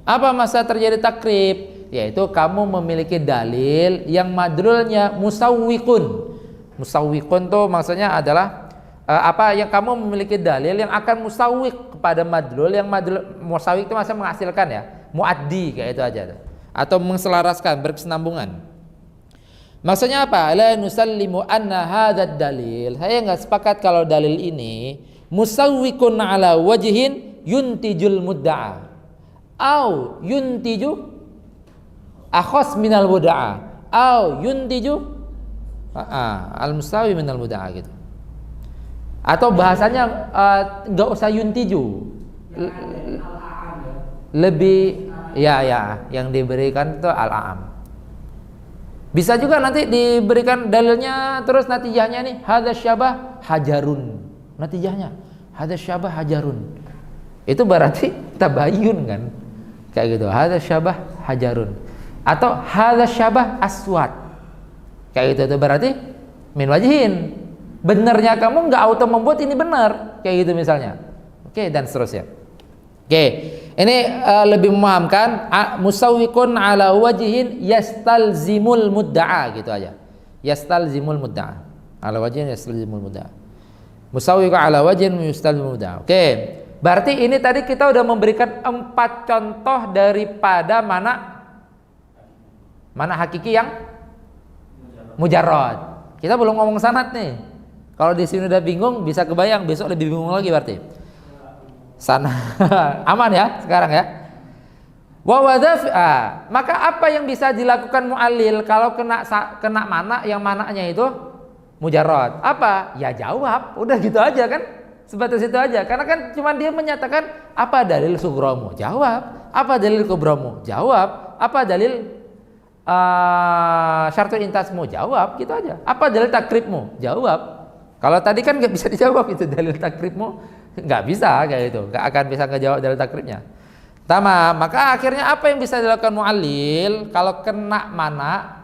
Apa masalah terjadi takrib? Yaitu kamu memiliki dalil yang madrulnya musawwikun. Musawwikun tuh maksudnya adalah apa yang kamu memiliki dalil yang akan musawwik kepada madlul, yang madlul musawwik itu maksudnya menghasilkan ya, muaddi kayak itu aja tuh. Atau menselaraskan, berkesinambungan. Maksudnya apa? La nusallimu anna hadzal dalil. Saya enggak sepakat kalau dalil ini musawwikun ala wajhin yuntijul mudda'a au yuntiju akhas minal mudda'a au yuntiju al musawi minal mudda'a gitu. Atau bahasanya nggak usah yuntiju, lebih ya yang diberikan itu al-a'am. Bisa juga nanti diberikan dalilnya terus natijahnya nih hadza syabah hajarun. Natijahnya hadza syabah hajarun. Itu berarti tabayyun kan? Kayak gitu. Hadza syabah hajarun. Atau hadza syabah aswad. Kayak gitu itu berarti min wajhin. Benarnya kamu nggak auto membuat ini benar, kayak gitu misalnya. Oke, dan seterusnya. Oke, ini lebih memahamkan musawwikun ala wajhin yastalzimul mudda'a gitu aja. Yastalzimul mudda'a. Ala wajhin yastalzimul mudda'a. Musawwikun ala wajhin yastalzimul mudda'a. Oke, berarti ini tadi kita udah memberikan 4 contoh daripada mana hakiki yang mujarrad. Kita belum ngomong sanad nih. Kalau di sini udah bingung, bisa kebayang besok lebih bingung lagi berarti. Sana aman ya sekarang ya. Maka apa yang bisa dilakukan mu'allil kalau kena mana yang mananya itu mujarrad? Apa? Ya jawab, udah gitu aja kan. Sebatas itu aja. Karena kan cuma dia menyatakan apa dalil sugromu? Jawab. Apa dalil kubramu? Jawab. Apa dalil syartul intasmu? Jawab, gitu aja. Apa dalil takribmu? Jawab. Kalau tadi kan nggak bisa dijawab itu dalil takribmu, nggak bisa kayak itu, nggak akan bisa ngejawab dalil takribnya. Maka akhirnya apa yang bisa dilakukan mu'allil kalau kena mana,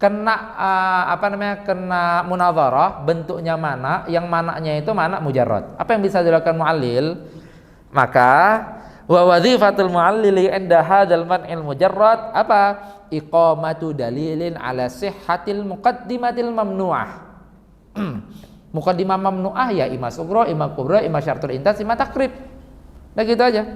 kena kena munadharah, bentuknya mana, yang mananya itu mana mujarrad. Apa yang bisa dilakukan mu'allil? Maka wa wadhifatul mu'allili inda hadzal man'il mujarrad apa? Iqamatu dalilin ala sihhatil muqaddimatil mamnu'ah. Muqaddimah mamnu'ah ya imma sughra, imma kubra, imma syartul intas, imma takrib. Nah gitu aja.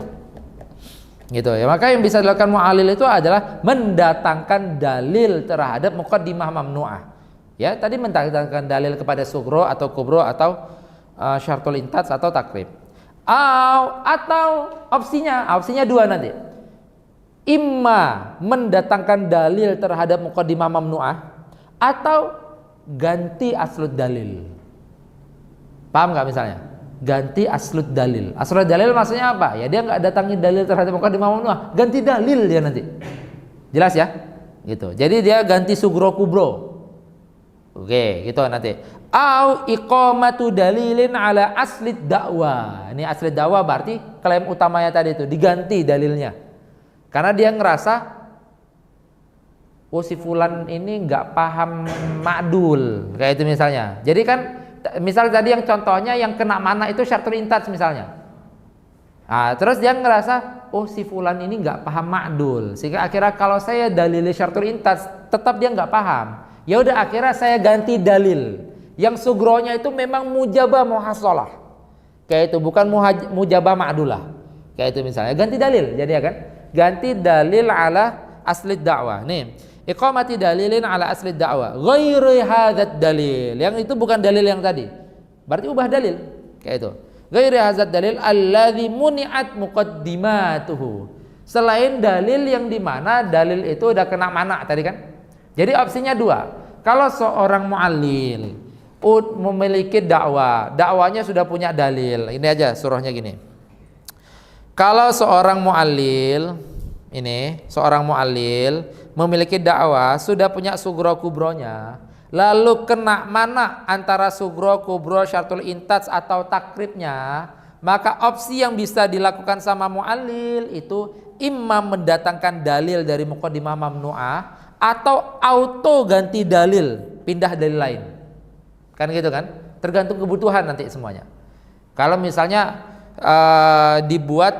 Gitu ya. Maka yang bisa dilakukan mu'allil itu adalah mendatangkan dalil terhadap muqaddimah mamnu'ah. Ya, tadi mendatangkan dalil kepada sughra atau kubra atau syartul intas atau takrib. Atau opsinya dua nanti. Imma mendatangkan dalil terhadap muqaddimah mamnu'ah atau ganti aslud dalil. Paham nggak misalnya? Ganti aslud dalil. Aslud dalil maksudnya apa? Ya dia nggak datangin dalil terhadap muqaddimah mamnu'ah, ganti dalil dia nanti. Jelas ya? Gitu. Jadi dia ganti sugro kubro. Oke, gitu nanti. Au iqamatu dalilin ala aslid dakwah. Ini aslid dakwah berarti klaim utamanya tadi itu diganti dalilnya. Karena dia ngerasa si fulan ini nggak paham ma'dul, kayak itu misalnya. Jadi kan misal tadi yang contohnya yang kena mana itu syartul intas misalnya. Nah, terus dia ngerasa si fulan ini nggak paham ma'dul, sehingga akhirnya kalau saya dalil syartul intas tetap dia nggak paham. Ya udah akhirnya saya ganti dalil yang sugronya itu memang mujabah muhasalah, kayak itu bukan mujabah ma'dulah, kayak itu misalnya ganti dalil. Jadi ya kan ganti dalil ala asli dakwah. Nih iqamati dalilin ala asli dakwah ghairi hadzal dalil, yang itu bukan dalil yang tadi, berarti ubah dalil kayak itu. Ghairi hadzal dalil alladzi muni'at muqaddimatuhu, selain dalil yang dimana dalil itu udah kena mana tadi kan. Jadi opsinya dua. Kalau seorang mu'allil memiliki dakwahnya sudah punya dalil, ini aja surahnya gini. Kalau seorang mu'allil memiliki dakwah, sudah punya sugro kubronya, lalu kena mana antara sugro kubro syartul intas atau takribnya, maka opsi yang bisa dilakukan sama mu'allil itu imam mendatangkan dalil dari muqaddimah mamnu'ah atau auto ganti dalil, pindah dalil lain. Kan gitu kan? Tergantung kebutuhan nanti semuanya. Kalau misalnya dibuat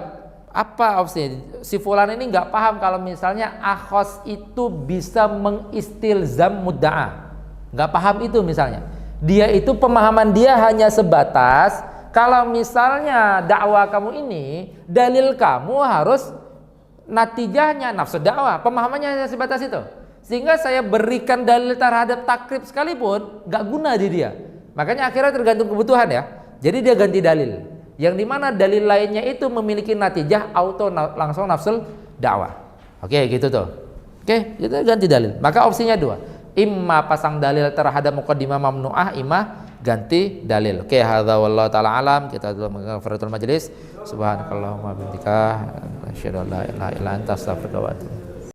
apa opsinya? Si fulan ini nggak paham kalau misalnya akhos itu bisa mengistilzam mudda'a, nggak paham itu misalnya. Dia itu pemahaman dia hanya sebatas kalau misalnya dakwah kamu ini dalil kamu harus natijahnya nafsu dakwah, pemahamannya hanya sebatas itu. Sehingga saya berikan dalil terhadap takrib sekalipun nggak guna di dia. Makanya akhirnya tergantung kebutuhan ya. Jadi dia ganti dalil. Yang dimana dalil lainnya itu memiliki natijah auto langsung nafsul dakwah. Oke gitu tuh. Oke, kita ganti dalil. Maka opsinya dua. Imma pasang dalil terhadap muqaddimah mamnu'ah, imma ganti dalil. Oke, hadza wallahu taala alam. Kita dulu menghafiratul majelis. Subhanakallahumma wa bihamdika asyhadu an la ilaha illa anta astaghfiruka wa atubu